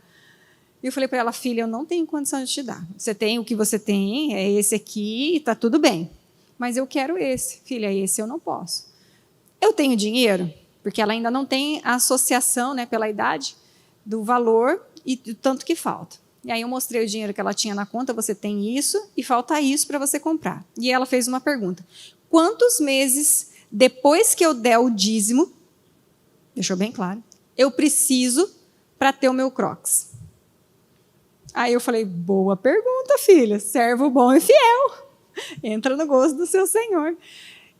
E eu falei para ela, filha, eu não tenho condição de te dar. Você tem o que você tem, é esse aqui, está tudo bem. Mas eu quero esse. Filha, esse eu não posso. Eu tenho dinheiro, porque ela ainda não tem a associação, né, pela idade, do valor e do tanto que falta. E aí eu mostrei o dinheiro que ela tinha na conta, você tem isso e falta isso para você comprar. E ela fez uma pergunta. Quantos meses depois que eu der o dízimo, deixou bem claro, eu preciso para ter o meu Crocs? Aí eu falei, boa pergunta, filha, servo bom e fiel. Entra no gosto do seu Senhor.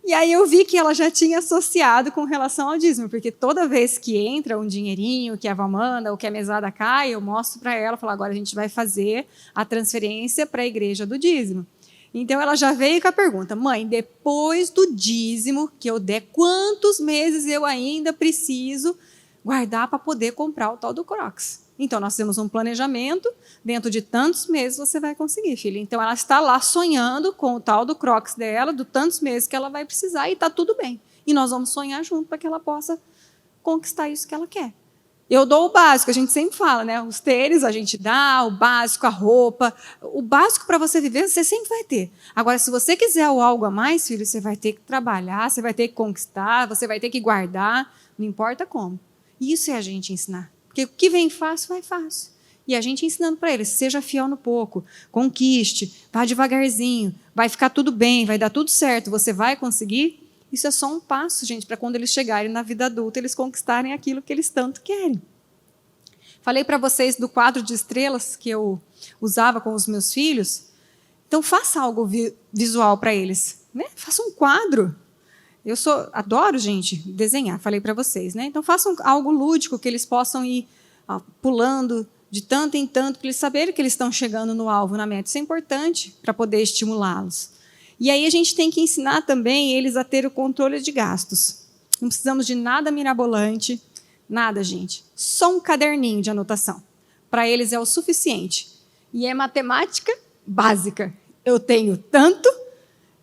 E aí eu vi que ela já tinha associado com relação ao dízimo, porque toda vez que entra um dinheirinho, que a avó manda ou que a mesada cai, eu mostro para ela, falo, agora a gente vai fazer a transferência para a igreja do dízimo. Então ela já veio com a pergunta, mãe, depois do dízimo que eu der, quantos meses eu ainda preciso guardar para poder comprar o tal do Crocs? Então, nós temos um planejamento, dentro de tantos meses você vai conseguir, filha. Então, ela está lá sonhando com o tal do Crocs dela, do tantos meses que ela vai precisar, e está tudo bem. E nós vamos sonhar junto para que ela possa conquistar isso que ela quer. Eu dou o básico, a gente sempre fala, né? Os tênis a gente dá, o básico, a roupa. O básico para você viver, você sempre vai ter. Agora, se você quiser algo a mais, filho, você vai ter que trabalhar, você vai ter que conquistar, você vai ter que guardar, não importa como. Isso é a gente ensinar. Porque o que vem fácil, vai fácil. E a gente ensinando para eles, seja fiel no pouco, conquiste, vá devagarzinho, vai ficar tudo bem, vai dar tudo certo, você vai conseguir. Isso é só um passo, gente, para quando eles chegarem na vida adulta, eles conquistarem aquilo que eles tanto querem. Falei para vocês do quadro de estrelas que eu usava com os meus filhos. Então, faça algo visual para eles. Né? Faça um quadro. Adoro, gente, desenhar, falei para vocês. Né? Então, façam algo lúdico, que eles possam ir pulando de tanto em tanto, para eles saberem que eles estão chegando no alvo, na meta. Isso é importante para poder estimulá-los. E aí a gente tem que ensinar também eles a ter o controle de gastos. Não precisamos de nada mirabolante, nada, gente. Só um caderninho de anotação. Para eles é o suficiente. E é matemática básica. Eu tenho tanto,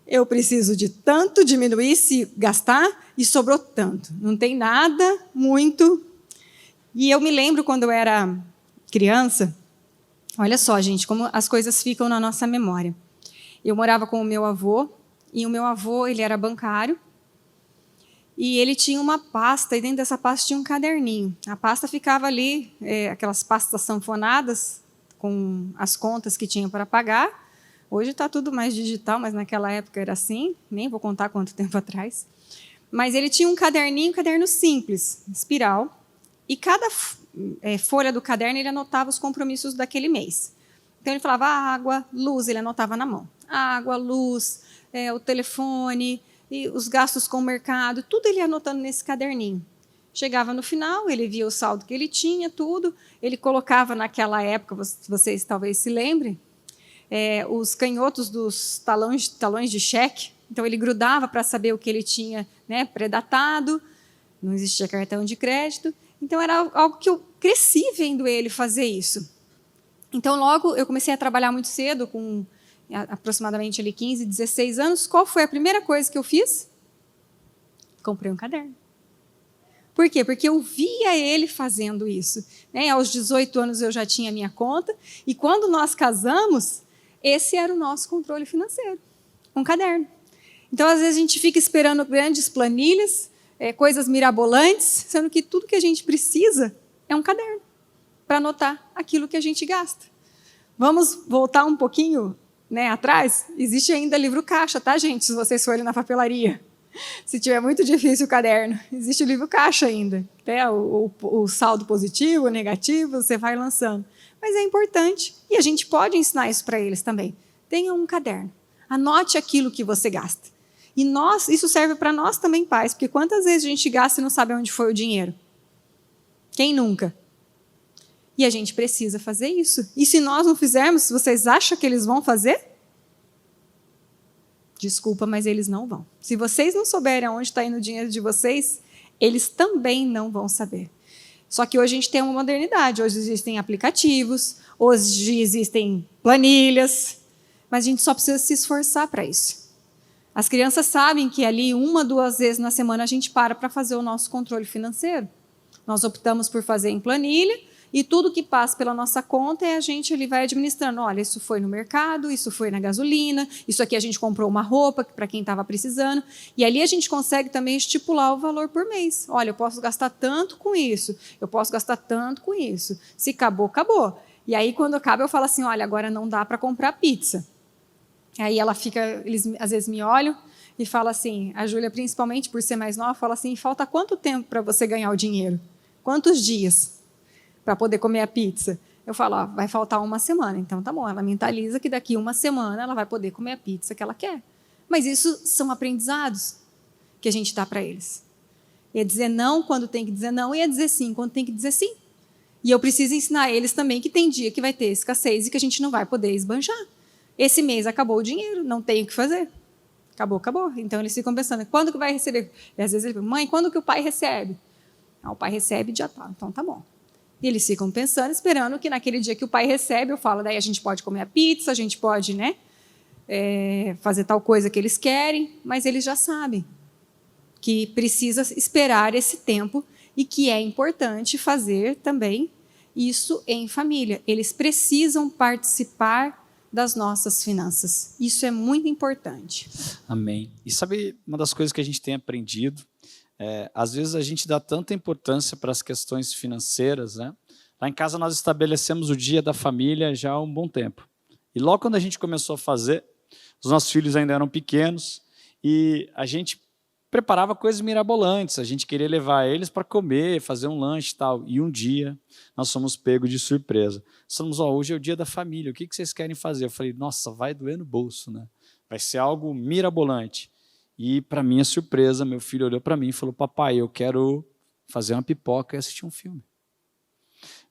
eu preciso de tanto, diminuir se gastar, e sobrou tanto. Não tem nada muito. E eu me lembro quando eu era criança, olha só, gente, como as coisas ficam na nossa memória. Eu morava com o meu avô, e o meu avô, ele era bancário, e ele tinha uma pasta, e dentro dessa pasta tinha um caderninho. A pasta ficava ali, aquelas pastas sanfonadas, com as contas que tinham para pagar. Hoje está tudo mais digital, mas naquela época era assim, nem vou contar quanto tempo atrás. Mas ele tinha um caderninho, um caderno simples, espiral, e cada folha do caderno ele anotava os compromissos daquele mês. Então ele falava água, luz, ele anotava na mão. Água, luz, o telefone, e os gastos com o mercado, tudo ele ia anotando nesse caderninho. Chegava no final, ele via o saldo que ele tinha, tudo. Ele colocava naquela época, vocês talvez se lembrem, os canhotos dos talões de cheque. Então, ele grudava para saber o que ele tinha, né, pré-datado. Não existia cartão de crédito. Então, era algo que eu cresci vendo ele fazer isso. Então, logo, eu comecei a trabalhar muito cedo, com aproximadamente ali 15, 16 anos. Qual foi a primeira coisa que eu fiz? Comprei um caderno. Por quê? Porque eu via ele fazendo isso. Né? Aos 18 anos eu já tinha minha conta, e quando nós casamos, esse era o nosso controle financeiro, um caderno. Então, às vezes, a gente fica esperando grandes planilhas, coisas mirabolantes, sendo que tudo que a gente precisa é um caderno para anotar aquilo que a gente gasta. Vamos voltar um pouquinho, né, atrás? Existe ainda livro caixa, tá, gente? Se vocês forem na papelaria. Se tiver muito difícil o caderno, existe o livro caixa ainda. Né? O saldo positivo, o negativo, você vai lançando. Mas é importante, e a gente pode ensinar isso para eles também. Tenha um caderno, anote aquilo que você gasta. E isso serve para nós também, pais, porque quantas vezes a gente gasta e não sabe onde foi o dinheiro? Quem nunca? E a gente precisa fazer isso. E se nós não fizermos, vocês acham que eles vão fazer? Desculpa, mas eles não vão. Se vocês não souberem aonde está indo o dinheiro de vocês, eles também não vão saber. Só que hoje a gente tem uma modernidade. Hoje existem aplicativos, hoje existem planilhas, mas a gente só precisa se esforçar para isso. As crianças sabem que ali 1, 2 vezes na semana a gente para fazer o nosso controle financeiro. Nós optamos por fazer em planilha, e tudo que passa pela nossa conta a gente ele vai administrando. Olha, isso foi no mercado, isso foi na gasolina, isso aqui a gente comprou uma roupa para quem estava precisando. E ali a gente consegue também estipular o valor por mês. Olha, eu posso gastar tanto com isso, eu posso gastar tanto com isso. Se acabou, acabou. E aí, quando acaba, eu falo assim, olha, agora não dá para comprar pizza. Aí ela fica, eles às vezes me olham e falam assim, a Júlia, principalmente por ser mais nova, fala assim, falta quanto tempo para você ganhar o dinheiro? Quantos dias para poder comer a pizza? Eu falo, ó, vai faltar 1 semana. Então, tá bom, ela mentaliza que daqui 1 semana ela vai poder comer a pizza que ela quer. Mas isso são aprendizados que a gente dá para eles. É dizer não quando tem que dizer não e é dizer sim quando tem que dizer sim. E eu preciso ensinar eles também que tem dia que vai ter escassez e que a gente não vai poder esbanjar. Esse mês acabou o dinheiro, não tem o que fazer. Acabou, acabou. Então, eles ficam pensando, quando que vai receber? E às vezes ele fala, mãe, quando que o pai recebe? Ah, o pai recebe já tá, então tá bom. E eles ficam pensando, esperando que naquele dia que o pai recebe, eu falo, daí a gente pode comer a pizza, a gente pode, né, fazer tal coisa que eles querem, mas eles já sabem que precisa esperar esse tempo e que é importante fazer também isso em família. Eles precisam participar das nossas finanças. Isso é muito importante. Amém. E sabe uma das coisas que a gente tem aprendido? Às vezes a gente dá tanta importância para as questões financeiras, né? Lá em casa nós estabelecemos o dia da família já há um bom tempo. E logo quando a gente começou a fazer, os nossos filhos ainda eram pequenos e a gente preparava coisas mirabolantes. A gente queria levar eles para comer, fazer um lanche e tal. E um dia nós fomos pegos de surpresa. Falamos, hoje é o dia da família, o que vocês querem fazer? Eu falei, nossa, vai doer no bolso, né? Vai ser algo mirabolante. E, para minha surpresa, meu filho olhou para mim e falou, papai, eu quero fazer uma pipoca e assistir um filme.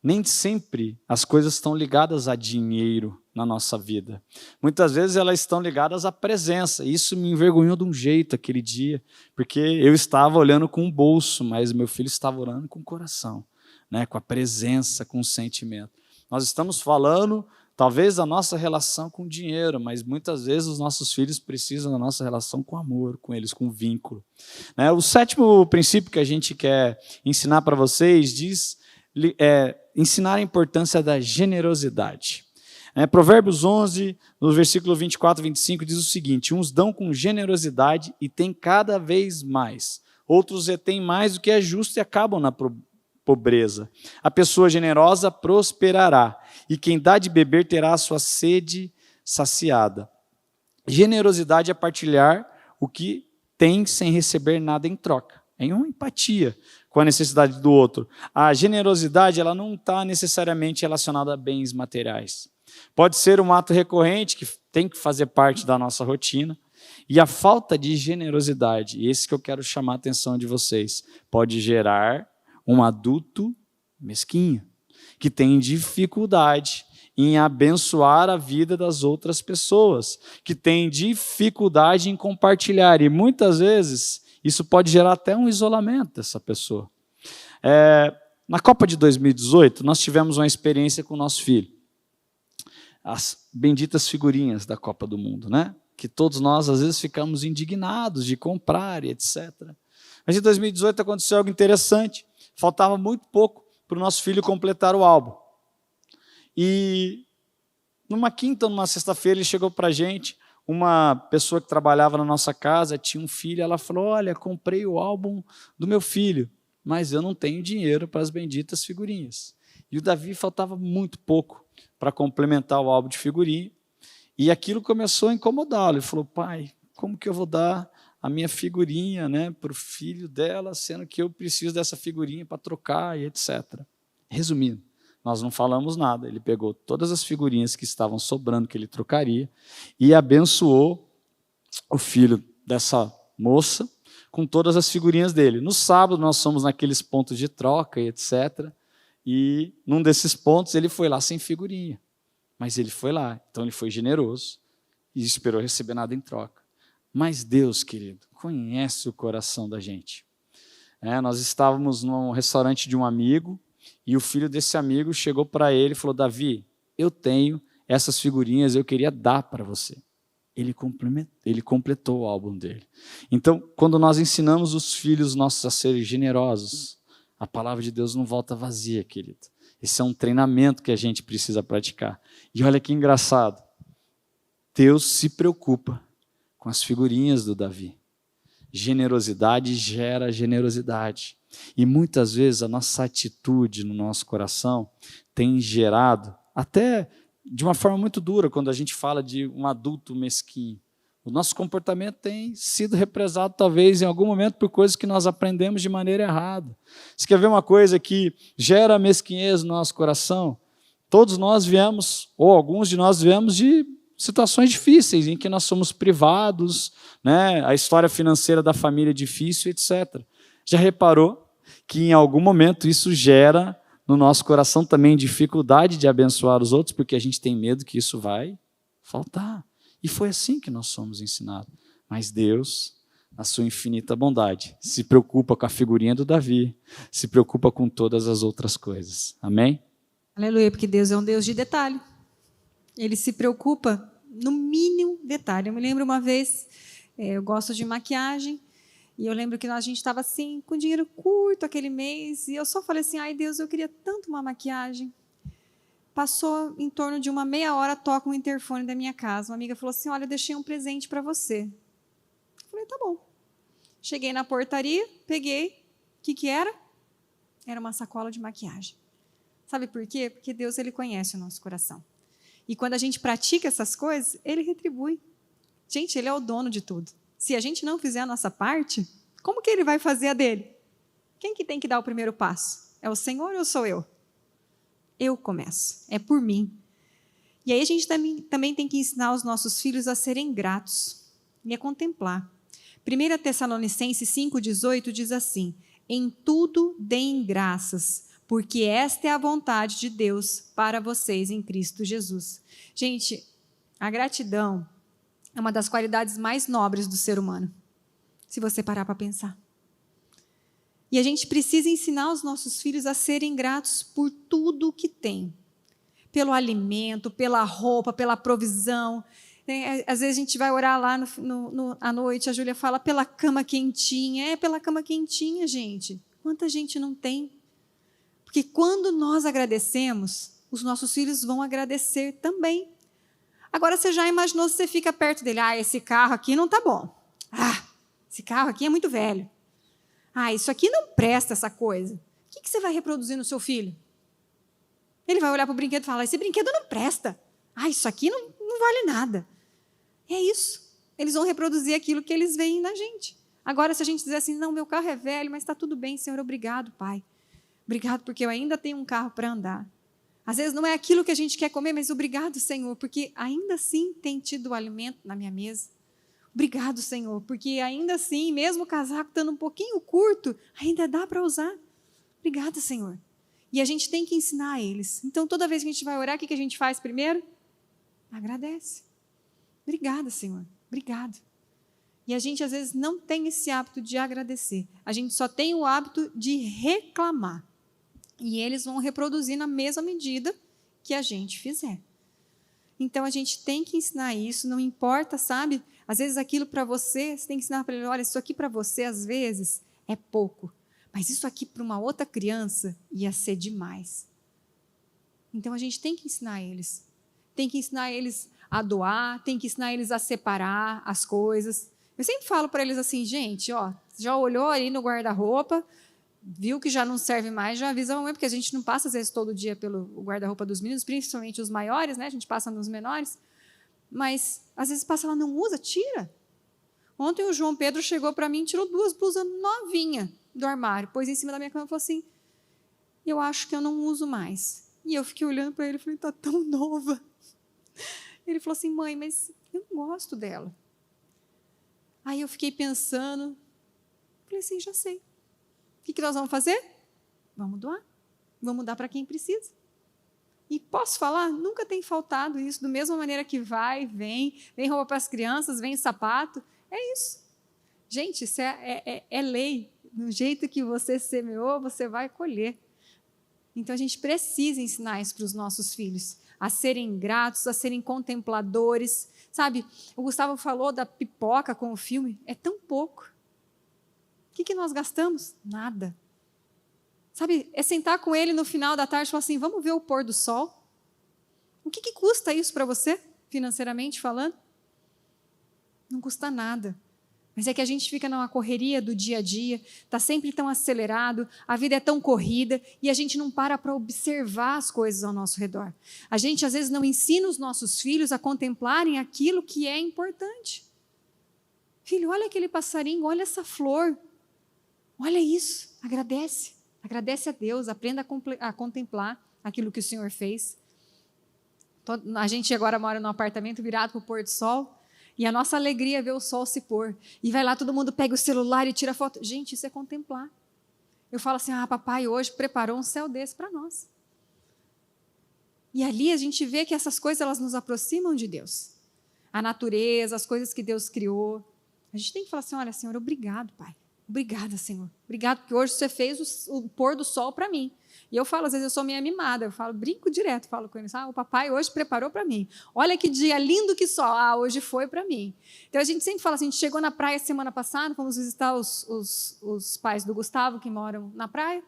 Nem sempre as coisas estão ligadas a dinheiro na nossa vida. Muitas vezes elas estão ligadas à presença. Isso me envergonhou de um jeito aquele dia, porque eu estava olhando com o bolso, mas meu filho estava olhando com o coração, né? Com a presença, com o sentimento. Nós estamos falando talvez da nossa relação com o dinheiro, mas muitas vezes os nossos filhos precisam da nossa relação com amor, com eles, com vínculo. O 7º princípio que a gente quer ensinar para vocês diz ensinar a importância da generosidade. Provérbios 11, no versículo 24 e 25, diz o seguinte, uns dão com generosidade e têm cada vez mais, outros retêm mais do que é justo e acabam na pobreza. A pessoa generosa prosperará, e quem dá de beber terá a sua sede saciada. Generosidade é partilhar o que tem sem receber nada em troca. É uma empatia com a necessidade do outro. A generosidade ela não está necessariamente relacionada a bens materiais. Pode ser um ato recorrente que tem que fazer parte da nossa rotina. E a falta de generosidade, esse que eu quero chamar a atenção de vocês, pode gerar Um adulto mesquinho, que tem dificuldade em abençoar a vida das outras pessoas, que tem dificuldade em compartilhar. E muitas vezes isso pode gerar até um isolamento dessa pessoa. Na Copa de 2018, nós tivemos uma experiência com o nosso filho. As benditas figurinhas da Copa do Mundo, né? Que todos nós, às vezes, ficamos indignados de comprar e etc. Mas em 2018 aconteceu algo interessante. Faltava muito pouco para o nosso filho completar o álbum. E numa quinta ou numa sexta-feira, ele chegou para a gente, uma pessoa que trabalhava na nossa casa, tinha um filho, ela falou, olha, comprei o álbum do meu filho, mas eu não tenho dinheiro para as benditas figurinhas. E o Davi faltava muito pouco para complementar o álbum de figurinha, e aquilo começou a incomodá-lo. Ele falou, pai, como que eu vou dar a minha figurinha, né, para o filho dela, sendo que eu preciso dessa figurinha para trocar e etc. Resumindo, nós não falamos nada. Ele pegou todas as figurinhas que estavam sobrando, que ele trocaria, e abençoou o filho dessa moça com todas as figurinhas dele. No sábado, nós fomos naqueles pontos de troca e etc. E num desses pontos, ele foi lá sem figurinha. Mas ele foi lá, então ele foi generoso e esperou receber nada em troca. Mas Deus, querido, conhece o coração da gente. Nós estávamos num restaurante de um amigo, e o filho desse amigo chegou para ele e falou, Davi, eu tenho essas figurinhas, eu queria dar para você. Ele completou o álbum dele. Então, quando nós ensinamos os filhos nossos a serem generosos, a palavra de Deus não volta vazia, querido. Esse é um treinamento que a gente precisa praticar. E olha que engraçado, Deus se preocupa com as figurinhas do Davi. Generosidade gera generosidade. E muitas vezes a nossa atitude no nosso coração tem gerado, até de uma forma muito dura, quando a gente fala de um adulto mesquinho. O nosso comportamento tem sido represado, talvez, em algum momento, por coisas que nós aprendemos de maneira errada. Você quer ver uma coisa que gera mesquinhez no nosso coração? Todos nós viemos, ou alguns de nós viemos de situações difíceis, em que nós somos privados, né? A história financeira da família é difícil, etc. Já reparou que em algum momento isso gera no nosso coração também dificuldade de abençoar os outros, porque a gente tem medo que isso vai faltar. E foi assim que nós somos ensinados. Mas Deus, na sua infinita bondade, se preocupa com a figurinha do Davi, se preocupa com todas as outras coisas. Amém? Aleluia, porque Deus é um Deus de detalhe. Ele se preocupa no mínimo detalhe. Eu me lembro uma vez, eu gosto de maquiagem, e eu lembro que a gente estava assim, com dinheiro curto aquele mês, e eu só falei assim, ai Deus, eu queria tanto uma maquiagem. Passou em torno de uma meia hora, toca um interfone da minha casa. Uma amiga falou assim, olha, eu deixei um presente para você. Eu falei, tá bom. Cheguei na portaria, peguei, o que era? Era uma sacola de maquiagem. Sabe por quê? Porque Deus, Ele conhece o nosso coração. E quando a gente pratica essas coisas, Ele retribui. Gente, Ele é o dono de tudo. Se a gente não fizer a nossa parte, como que Ele vai fazer a dele? Quem que tem que dar o primeiro passo? É o Senhor ou sou eu? Eu começo, é por mim. E aí a gente também tem que ensinar os nossos filhos a serem gratos e a contemplar. 1 Tessalonicenses 5,18 diz assim, em tudo deem graças, porque esta é a vontade de Deus para vocês em Cristo Jesus. Gente, a gratidão é uma das qualidades mais nobres do ser humano, se você parar para pensar. E a gente precisa ensinar os nossos filhos a serem gratos por tudo o que têm. Pelo alimento, pela roupa, pela provisão. Às vezes a gente vai orar lá à noite, a Júlia fala pela cama quentinha. É pela cama quentinha, gente. Quanta gente não tem? Porque quando nós agradecemos, os nossos filhos vão agradecer também. Agora, você já imaginou se você fica perto dele? Ah, esse carro aqui não está bom. Ah, esse carro aqui é muito velho. Ah, isso aqui não presta, essa coisa. O que você vai reproduzir no seu filho? Ele vai olhar para o brinquedo e falar, esse brinquedo não presta. Ah, isso aqui não vale nada. É isso. Eles vão reproduzir aquilo que eles veem na gente. Agora, se a gente dizer assim, não, meu carro é velho, mas está tudo bem, Senhor, obrigado, Pai. Obrigado porque eu ainda tenho um carro para andar. Às vezes não é aquilo que a gente quer comer, mas obrigado, Senhor, porque ainda assim tem tido alimento na minha mesa. Obrigado, Senhor, porque ainda assim, mesmo o casaco estando um pouquinho curto, ainda dá para usar. Obrigada, Senhor. E a gente tem que ensinar a eles. Então, toda vez que a gente vai orar, o que a gente faz primeiro? Agradece. Obrigada, Senhor. Obrigado. E a gente, às vezes, não tem esse hábito de agradecer. A gente só tem o hábito de reclamar. E eles vão reproduzir na mesma medida que a gente fizer. Então, a gente tem que ensinar isso, não importa, sabe? Às vezes, aquilo para você, você tem que ensinar para ele, olha, isso aqui para você, às vezes, é pouco. Mas isso aqui para uma outra criança ia ser demais. Então, a gente tem que ensinar eles. Tem que ensinar eles a doar, tem que ensinar eles a separar as coisas. Eu sempre falo para eles assim, gente, ó, já olhou ali no guarda-roupa, viu que já não serve mais, já avisa a mamãe, porque a gente não passa, às vezes, todo dia pelo guarda-roupa dos meninos, principalmente os maiores, né? A gente passa nos menores, mas às vezes passa lá, não usa, tira. Ontem o João Pedro chegou para mim e tirou 2 blusas novinhas do armário, pôs em cima da minha cama e falou assim, eu acho que eu não uso mais. E eu fiquei olhando para ele e falei, está tão nova. Ele falou assim, mãe, mas eu não gosto dela. Aí eu fiquei pensando, falei assim, já sei. O que nós vamos fazer? Vamos doar. Vamos dar para quem precisa. E posso falar, nunca tem faltado isso, da mesma maneira que vai, vem roupa para as crianças, vem sapato. É isso. Gente, isso é lei. Do jeito que você semeou, você vai colher. Então, a gente precisa ensinar isso para os nossos filhos, a serem gratos, a serem contempladores. Sabe, o Gustavo falou da pipoca com o filme, é tão pouco. O que nós gastamos? Nada. Sabe, é sentar com ele no final da tarde e falar assim, vamos ver o pôr do sol? O que custa isso para você, financeiramente falando? Não custa nada. Mas é que a gente fica numa correria do dia a dia, está sempre tão acelerado, a vida é tão corrida e a gente não para observar as coisas ao nosso redor. A gente, às vezes, não ensina os nossos filhos a contemplarem aquilo que é importante. Filho, olha aquele passarinho, olha essa flor, olha isso, agradece. Agradece a Deus, aprenda a contemplar aquilo que o Senhor fez. A gente agora mora num apartamento virado para o pôr do sol, e a nossa alegria é ver o sol se pôr. E vai lá, todo mundo pega o celular e tira foto. Gente, isso é contemplar. Eu falo assim, papai hoje preparou um céu desse para nós. E ali a gente vê que essas coisas elas nos aproximam de Deus. A natureza, as coisas que Deus criou. A gente tem que falar assim, olha, Senhor, obrigado, Pai. Obrigada, Senhor. Obrigado porque hoje você fez o pôr do sol para mim. E eu falo, às vezes eu sou meio mimada, eu falo, brinco direto, falo com eles, o papai hoje preparou para mim. Olha que dia lindo que sol, hoje foi para mim. Então a gente sempre fala assim, a gente chegou na praia semana passada, fomos visitar os pais do Gustavo, que moram na praia,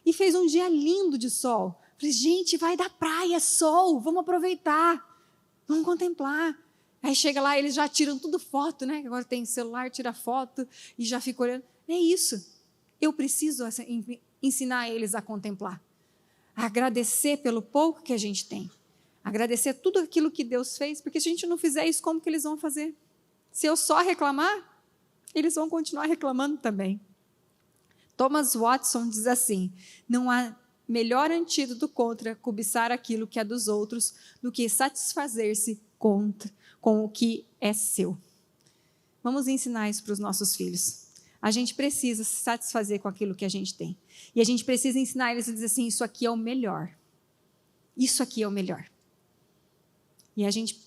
e fez um dia lindo de sol. Falei, gente, vai da praia, sol, vamos aproveitar, vamos contemplar. Aí chega lá, eles já tiram tudo foto, né? Agora tem celular, tira foto e já fica olhando. É isso. Eu preciso ensinar eles a contemplar, a agradecer pelo pouco que a gente tem, agradecer tudo aquilo que Deus fez, porque se a gente não fizer isso, como que eles vão fazer? Se eu só reclamar, eles vão continuar reclamando também. Thomas Watson diz assim, não há melhor antídoto contra cobiçar aquilo que é dos outros do que satisfazer-se com o que é seu. Vamos ensinar isso para os nossos filhos. A gente precisa se satisfazer com aquilo que a gente tem. E a gente precisa ensinar eles a dizer assim, isso aqui é o melhor. Isso aqui é o melhor. E a gente,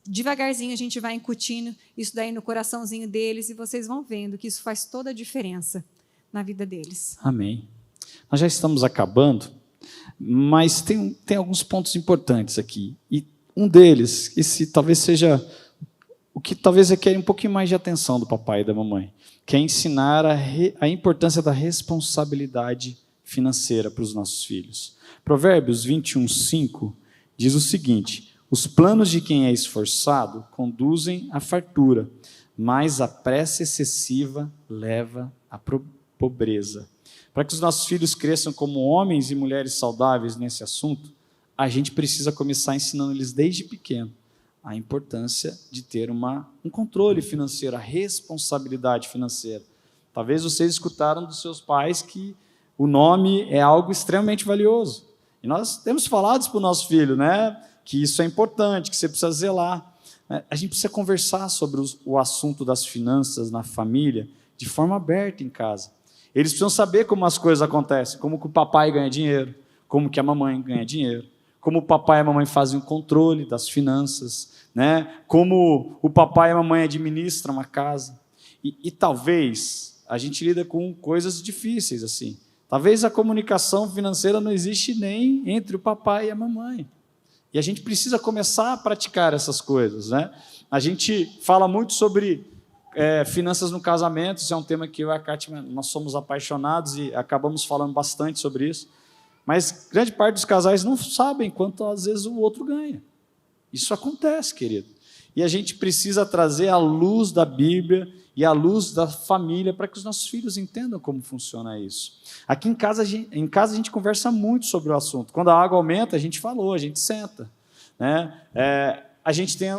devagarzinho, a gente vai incutindo isso daí no coraçãozinho deles e vocês vão vendo que isso faz toda a diferença na vida deles. Amém. Nós já estamos acabando, mas tem alguns pontos importantes aqui. E um deles, esse talvez seja o que talvez requer um pouquinho mais de atenção do papai e da mamãe, que é ensinar a importância da responsabilidade financeira para os nossos filhos. Provérbios 21:5 diz o seguinte, os planos de quem é esforçado conduzem à fartura, mas a pressa excessiva leva à pobreza. Para que os nossos filhos cresçam como homens e mulheres saudáveis nesse assunto, a gente precisa começar ensinando eles desde pequeno a importância de ter um controle financeiro, a responsabilidade financeira. Talvez vocês escutaram dos seus pais que o nome é algo extremamente valioso. E nós temos falado isso para o nosso filho, né? Que isso é importante, que você precisa zelar. A gente precisa conversar sobre o assunto das finanças na família de forma aberta em casa. Eles precisam saber como as coisas acontecem, como que o papai ganha dinheiro, como que a mamãe ganha dinheiro, como o papai e a mamãe fazem o controle das finanças, né? Como o papai e a mamãe administram uma casa. E talvez a gente lida com coisas difíceis assim. Talvez a comunicação financeira não existe nem entre o papai e a mamãe. E a gente precisa começar a praticar essas coisas, né? A gente fala muito sobre finanças no casamento, isso é um tema que eu e a Kátia, nós somos apaixonados e acabamos falando bastante sobre isso. Mas grande parte dos casais não sabem quanto às vezes o outro ganha. Isso acontece, querido. E a gente precisa trazer a luz da Bíblia e a luz da família para que os nossos filhos entendam como funciona isso. Aqui em casa a gente conversa muito sobre o assunto. Quando a água aumenta, a gente senta. Né? A gente tem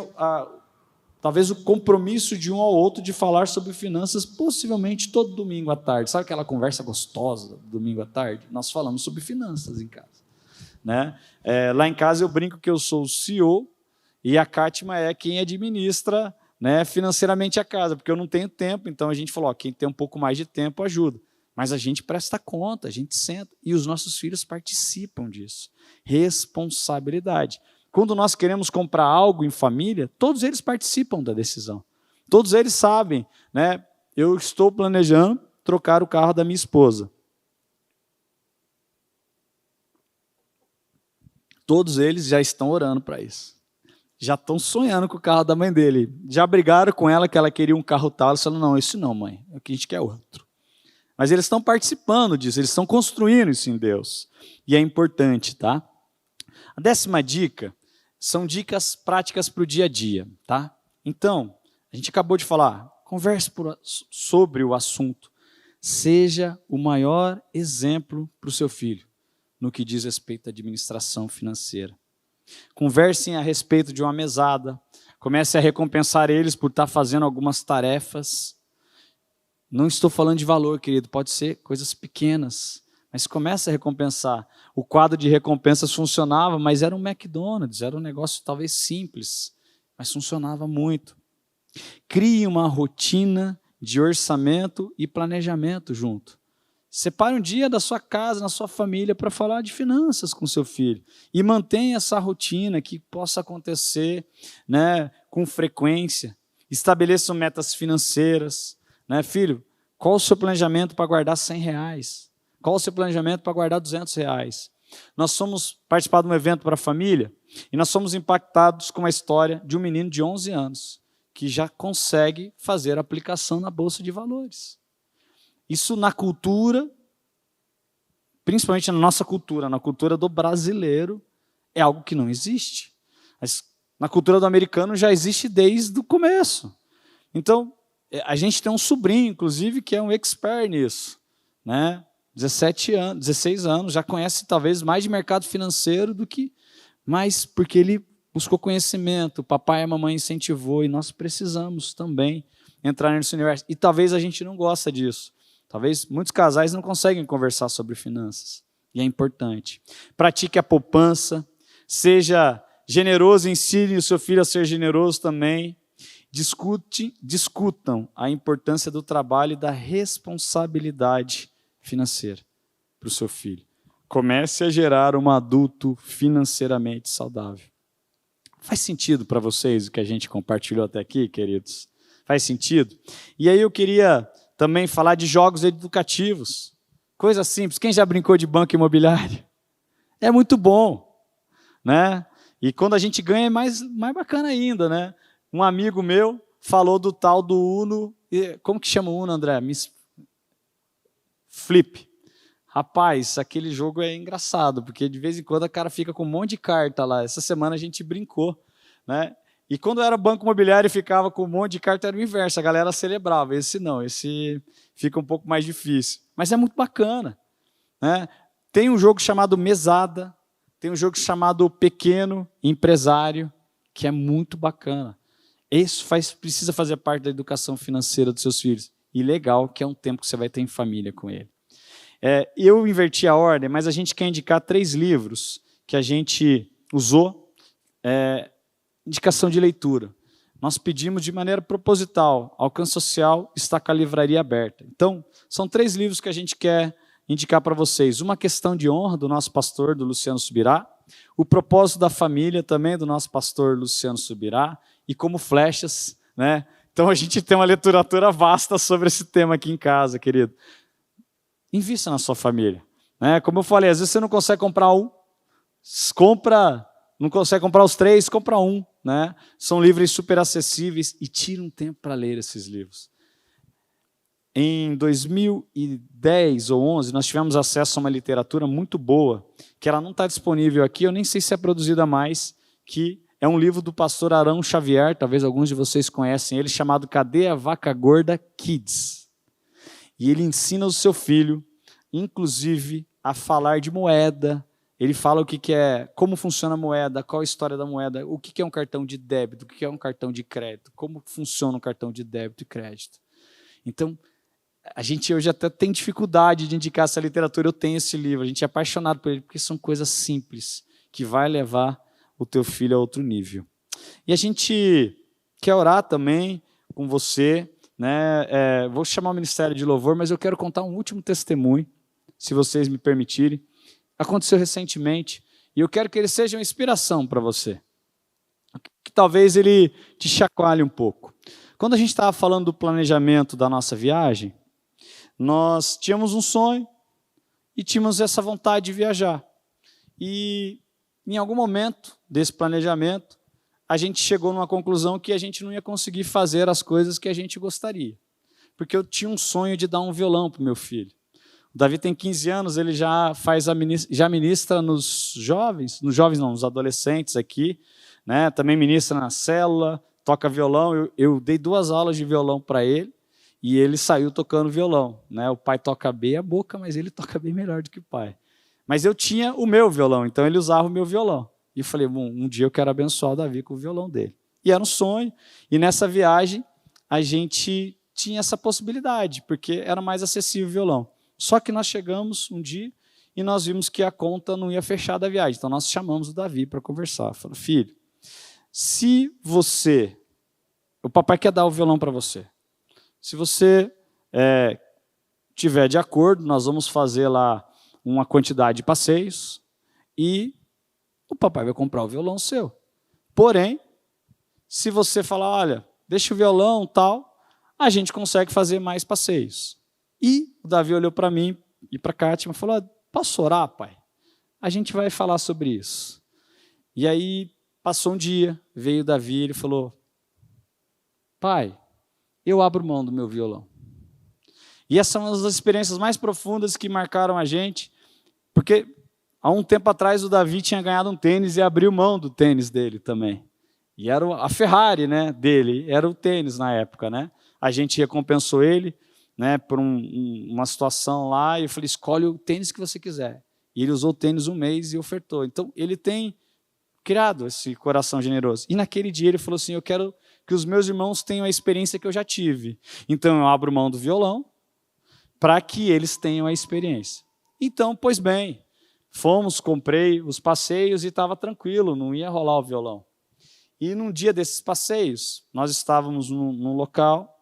talvez o compromisso de um ao outro de falar sobre finanças, possivelmente todo domingo à tarde. Sabe aquela conversa gostosa do domingo à tarde? Nós falamos sobre finanças em casa. Né? Lá em casa eu brinco que eu sou o CEO e a Kátima é quem administra, né, financeiramente a casa, porque eu não tenho tempo, então a gente falou, quem tem um pouco mais de tempo ajuda. Mas a gente presta conta, a gente senta, e os nossos filhos participam disso. Responsabilidade. Quando nós queremos comprar algo em família, todos eles participam da decisão. Todos eles sabem, né? Eu estou planejando trocar o carro da minha esposa. Todos eles já estão orando para isso. Já estão sonhando com o carro da mãe dele. Já brigaram com ela que ela queria um carro tal. Ela falou, não, esse não, mãe. É o que a gente quer outro. Mas eles estão participando disso, eles estão construindo isso em Deus. E é importante, tá? A 10ª dica são dicas práticas para o dia a dia, tá? Então, a gente acabou de falar, converse sobre o assunto. Seja o maior exemplo para o seu filho no que diz respeito à administração financeira. Conversem a respeito de uma mesada, comece a recompensar eles por estar fazendo algumas tarefas. Não estou falando de valor, querido, pode ser coisas pequenas, mas comece a recompensar. O quadro de recompensas funcionava, mas era um McDonald's, era um negócio talvez simples, mas funcionava muito. Crie uma rotina de orçamento e planejamento junto. Separe um dia da sua casa, na sua família, para falar de finanças com seu filho. E mantenha essa rotina que possa acontecer, né, com frequência. Estabeleçam metas financeiras. Né, filho, qual o seu planejamento para guardar R$100? Qual o seu planejamento para guardar R$200? Nós fomos participar de um evento para a família e nós fomos impactados com a história de um menino de 11 anos que já consegue fazer aplicação na Bolsa de Valores. Isso na cultura, principalmente na nossa cultura, na cultura do brasileiro, é algo que não existe. Mas na cultura do americano já existe desde o começo. Então, a gente tem um sobrinho, inclusive, que é um expert nisso. Né? 16 anos, já conhece talvez mais de mercado financeiro do que mais, porque ele buscou conhecimento, o papai e a mamãe incentivou, e nós precisamos também entrar nesse universo. E talvez a gente não goste disso. Talvez muitos casais não conseguem conversar sobre finanças. E é importante. Pratique a poupança, seja generoso, ensine o seu filho a ser generoso também. Discutam a importância do trabalho e da responsabilidade financeira para o seu filho. Comece a gerar um adulto financeiramente saudável. Faz sentido para vocês o que a gente compartilhou até aqui, queridos? Faz sentido? E aí eu queria também falar de jogos educativos. Coisa simples. Quem já brincou de banco imobiliário? É muito bom. Né? E quando a gente ganha é mais bacana ainda. Né? Um amigo meu falou do tal do Uno. Como que chama o Uno, André? Flip. Rapaz, aquele jogo é engraçado, porque de vez em quando a cara fica com um monte de carta lá. Essa semana a gente brincou. Né? E quando era banco imobiliário e ficava com um monte de carta, era o inverso, a galera celebrava. Esse não, esse fica um pouco mais difícil. Mas é muito bacana. Né? Tem um jogo chamado Mesada, tem um jogo chamado Pequeno Empresário, que é muito bacana. Isso precisa fazer parte da educação financeira dos seus filhos. E legal, que é um tempo que você vai ter em família com ele. Eu inverti a ordem, mas a gente quer indicar 3 livros que a gente usou. Indicação de leitura. nós pedimos de maneira proposital. Alcance Social está com a livraria aberta. Então, são 3 livros que a gente quer indicar para vocês. Uma Questão de Honra, do nosso pastor, do Luciano Subirá. O Propósito da Família, também do nosso pastor Luciano Subirá. E Como Flechas, né? Então, a gente tem uma literatura vasta sobre esse tema aqui em casa, querido. Invista na sua família. Né? Como eu falei, às vezes você não consegue comprar um, não consegue comprar os 3, compra um. Né? São livros super acessíveis e tira um tempo para ler esses livros. Em 2010 ou 11, nós tivemos acesso a uma literatura muito boa, que ela não está disponível aqui, eu nem sei se é produzida mais, que é um livro do pastor Arão Xavier, talvez alguns de vocês conhecem ele, chamado Cadê a Vaca Gorda Kids? E ele ensina o seu filho, inclusive, a falar de moeda. Ele fala o que é, como funciona a moeda, qual a história da moeda, o que é um cartão de débito, o que é um cartão de crédito, como funciona um cartão de débito e crédito. Então, a gente hoje até tem dificuldade de indicar essa literatura. Eu tenho esse livro, a gente é apaixonado por ele, porque são coisas simples, que vai levar o teu filho a outro nível. E a gente quer orar também com você, né? Vou chamar o Ministério de Louvor, mas eu quero contar um último testemunho, se vocês me permitirem. Aconteceu recentemente, e eu quero que ele seja uma inspiração para você. Que talvez ele te chacoalhe um pouco. Quando a gente estava falando do planejamento da nossa viagem, nós tínhamos um sonho e tínhamos essa vontade de viajar. E em algum momento desse planejamento, a gente chegou numa conclusão que a gente não ia conseguir fazer as coisas que a gente gostaria. Porque eu tinha um sonho de dar um violão para o meu filho. O Davi tem 15 anos, ele já ministra nos adolescentes aqui, né? Também ministra na célula, toca violão. Eu dei 2 aulas de violão para ele e ele saiu tocando violão. Né? O pai toca bem a boca, mas ele toca bem melhor do que o pai. Mas eu tinha o meu violão, então ele usava o meu violão. E eu falei, bom, um dia eu quero abençoar o Davi com o violão dele. E era um sonho, e nessa viagem a gente tinha essa possibilidade, porque era mais acessível o violão. Só que nós chegamos um dia e nós vimos que a conta não ia fechar da viagem. Então nós chamamos o Davi para conversar. Falei, filho, se você... O papai quer dar o violão para você. Se você tiver de acordo, nós vamos fazer lá uma quantidade de passeios e o papai vai comprar o violão seu. Porém, se você falar, olha, deixa o violão tal, a gente consegue fazer mais passeios. E o Davi olhou para mim e para a Kátia e falou, posso orar, pai? A gente vai falar sobre isso. E aí, passou um dia, veio o Davi, ele falou, pai, eu abro mão do meu violão. E essa é uma das experiências mais profundas que marcaram a gente, porque há um tempo atrás o Davi tinha ganhado um tênis e abriu mão do tênis dele também. E era a Ferrari, né, dele, era o tênis na época. Né? A gente recompensou ele, né, por uma situação lá, e eu falei, escolhe o tênis que você quiser. E ele usou o tênis um mês e ofertou. Então, ele tem criado esse coração generoso. E naquele dia ele falou assim, eu quero que os meus irmãos tenham a experiência que eu já tive. Então, eu abro mão do violão para que eles tenham a experiência. Então, pois bem, comprei os passeios e estava tranquilo, não ia rolar o violão. E num dia desses passeios, nós estávamos num local,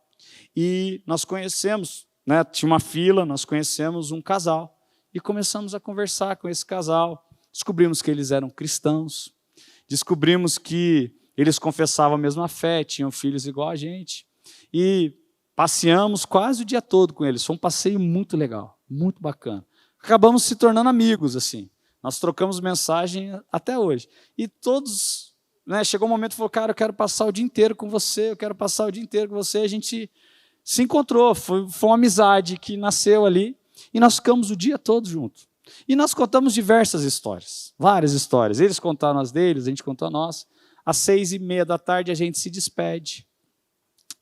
e nós conhecemos, né, tinha uma fila, nós conhecemos um casal e começamos a conversar com esse casal. Descobrimos que eles eram cristãos, descobrimos que eles confessavam a mesma fé, tinham filhos igual a gente e passeamos quase o dia todo com eles. Foi um passeio muito legal, muito bacana. Acabamos se tornando amigos, assim. Nós trocamos mensagem até hoje. E todos, né, chegou um momento e falou, cara, eu quero passar o dia inteiro com você, eu quero passar o dia inteiro com você. A gente se encontrou, foi uma amizade que nasceu ali e nós ficamos o dia todo juntos. E nós contamos diversas histórias, várias histórias. Eles contaram as deles, a gente contou a nossa. Às 6h30 da tarde a gente se despede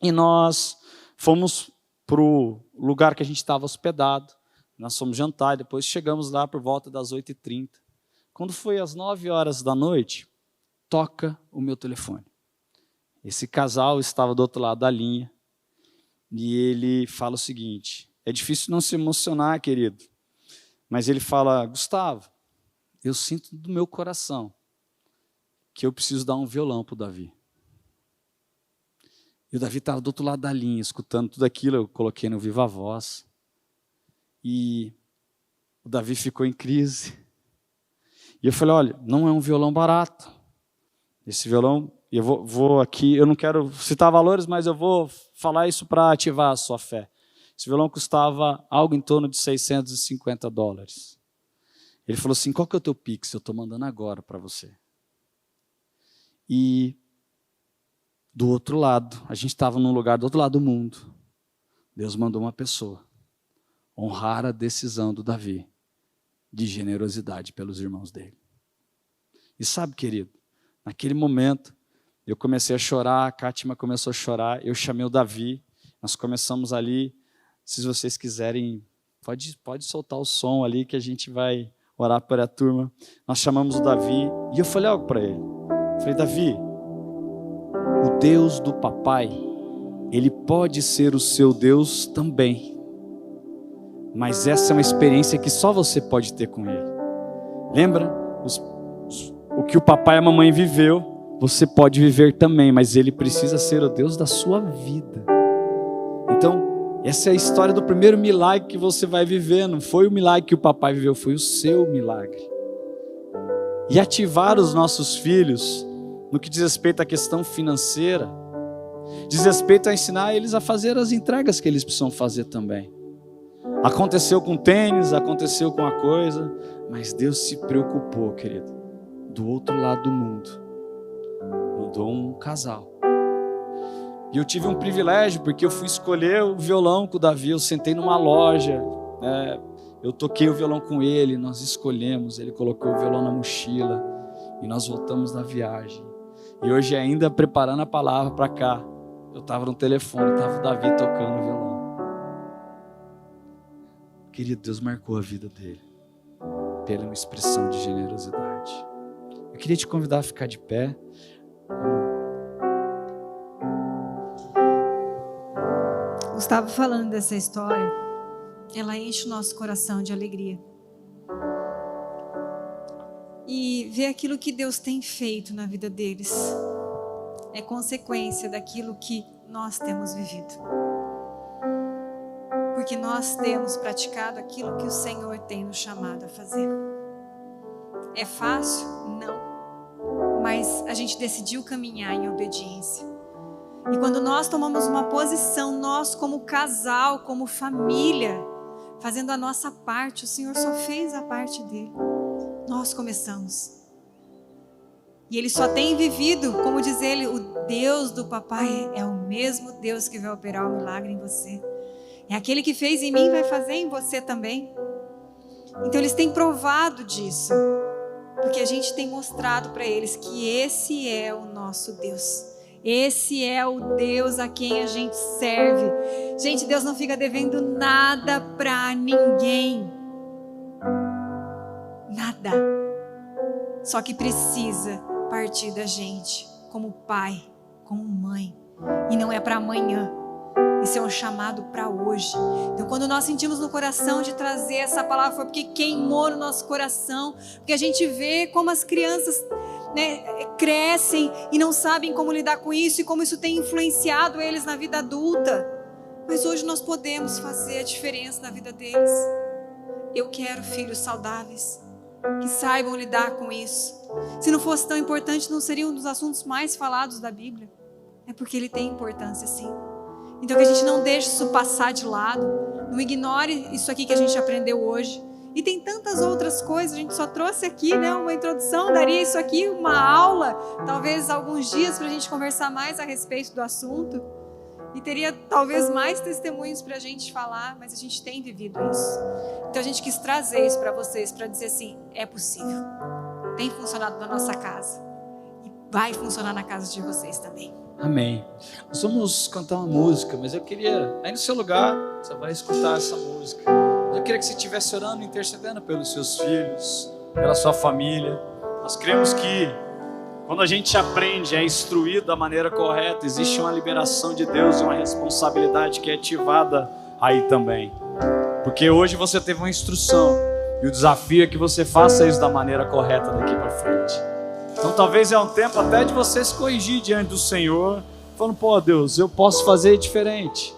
e nós fomos para o lugar que a gente estava hospedado. Nós fomos jantar, depois chegamos lá por volta das 8h30. Quando foi às 9h da noite, toca o meu telefone. Esse casal estava do outro lado da linha. E ele fala o seguinte, é difícil não se emocionar, querido, mas ele fala, Gustavo, eu sinto do meu coração que eu preciso dar um violão para o Davi. E o Davi estava do outro lado da linha, escutando tudo aquilo, eu coloquei no Viva Voz. E o Davi ficou em crise. E eu falei, olha, não é um violão barato. Esse violão, eu vou aqui, eu não quero citar valores, mas eu vou falar isso para ativar a sua fé. Esse violão custava algo em torno de $650. Ele falou assim, qual que é o teu Pix? Eu estou mandando agora para você. E do outro lado, a gente estava num lugar do outro lado do mundo. Deus mandou uma pessoa honrar a decisão do Davi de generosidade pelos irmãos dele. E sabe, querido, naquele momento, eu comecei a chorar, a Kátima começou a chorar, eu chamei o Davi, nós começamos ali, se vocês quiserem, pode soltar o som ali que a gente vai orar por a turma. Nós chamamos o Davi e eu falei algo para ele. Falei, Davi, o Deus do papai, ele pode ser o seu Deus também. Mas essa é uma experiência que só você pode ter com ele. Lembra? O que o papai e a mamãe viveu, você pode viver também, mas ele precisa ser o Deus da sua vida. Então, essa é a história do primeiro milagre que você vai viver. Não foi o milagre que o papai viveu, foi o seu milagre. E ativar os nossos filhos no que diz respeito à questão financeira, diz respeito a ensinar eles a fazer as entregas que eles precisam fazer também. Aconteceu com tênis, aconteceu com a coisa, mas Deus se preocupou, querido. Do outro lado do mundo, mandou um casal. E eu tive um privilégio, porque eu fui escolher o violão com o Davi, eu sentei numa loja, eu toquei o violão com ele, nós escolhemos, ele colocou o violão na mochila, e nós voltamos da viagem. E hoje ainda preparando a palavra para cá, eu estava no telefone, estava o Davi tocando o violão. Querido, Deus marcou a vida dele pela uma expressão de generosidade. Eu queria te convidar a ficar de pé. Gustavo falando dessa história, ela enche o nosso coração de alegria. E ver aquilo que Deus tem feito na vida deles é consequência daquilo que nós temos vivido. Porque nós temos praticado aquilo que o Senhor tem nos chamado a fazer. É fácil? Não. Mas a gente decidiu caminhar em obediência. E quando nós tomamos uma posição, nós como casal, como família, fazendo a nossa parte, o Senhor só fez a parte dele. Nós começamos. E ele só tem vivido, como diz ele, o Deus do papai é o mesmo Deus que vai operar o milagre em você. É aquele que fez em mim, vai fazer em você também. Então eles têm provado disso. Porque a gente tem mostrado para eles que esse é o nosso Deus. Esse é o Deus a quem a gente serve. Gente, Deus não fica devendo nada para ninguém. Nada. Só que precisa partir da gente, como pai, como mãe. E não é para amanhã. Isso é um chamado para hoje. Então, quando nós sentimos no coração de trazer essa palavra, foi porque queimou no nosso coração. Porque a gente vê como as crianças, crescem e não sabem como lidar com isso e como isso tem influenciado eles na vida adulta. Mas hoje nós podemos fazer a diferença na vida deles. Eu quero filhos saudáveis, que saibam lidar com isso. Se não fosse tão importante, não seria um dos assuntos mais falados da Bíblia. É porque ele tem importância, sim. Então que a gente não deixe isso passar de lado, não ignore isso aqui que a gente aprendeu hoje. E tem tantas outras coisas, a gente só trouxe aqui, uma introdução, daria isso aqui uma aula, talvez alguns dias para a gente conversar mais a respeito do assunto. E teria talvez mais testemunhos para a gente falar, mas a gente tem vivido isso. Então a gente quis trazer isso para vocês, para dizer assim, é possível. Tem funcionado na nossa casa e vai funcionar na casa de vocês também. Amém. Nós vamos cantar uma música, mas eu queria, aí no seu lugar, você vai escutar essa música. Eu queria que você estivesse orando, intercedendo pelos seus filhos, pela sua família. Nós cremos que quando a gente aprende, é instruído da maneira correta, existe uma liberação de Deus e uma responsabilidade que é ativada aí também. Porque hoje você teve uma instrução e o desafio é que você faça isso da maneira correta daqui para frente. Então talvez é um tempo até de você se corrigir diante do Senhor. falando, pô, Deus, eu posso fazer diferente.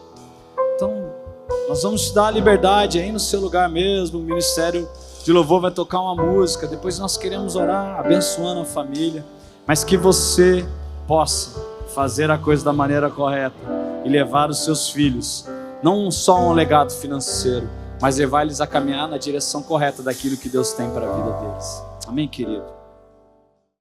Então, nós vamos te dar a liberdade aí no seu lugar mesmo. O Ministério de Louvor vai tocar uma música. Depois nós queremos orar, abençoando a família. Mas que você possa fazer a coisa da maneira correta e levar os seus filhos, não só um legado financeiro, mas levar eles a caminhar na direção correta daquilo que Deus tem para a vida deles. Amém, querido?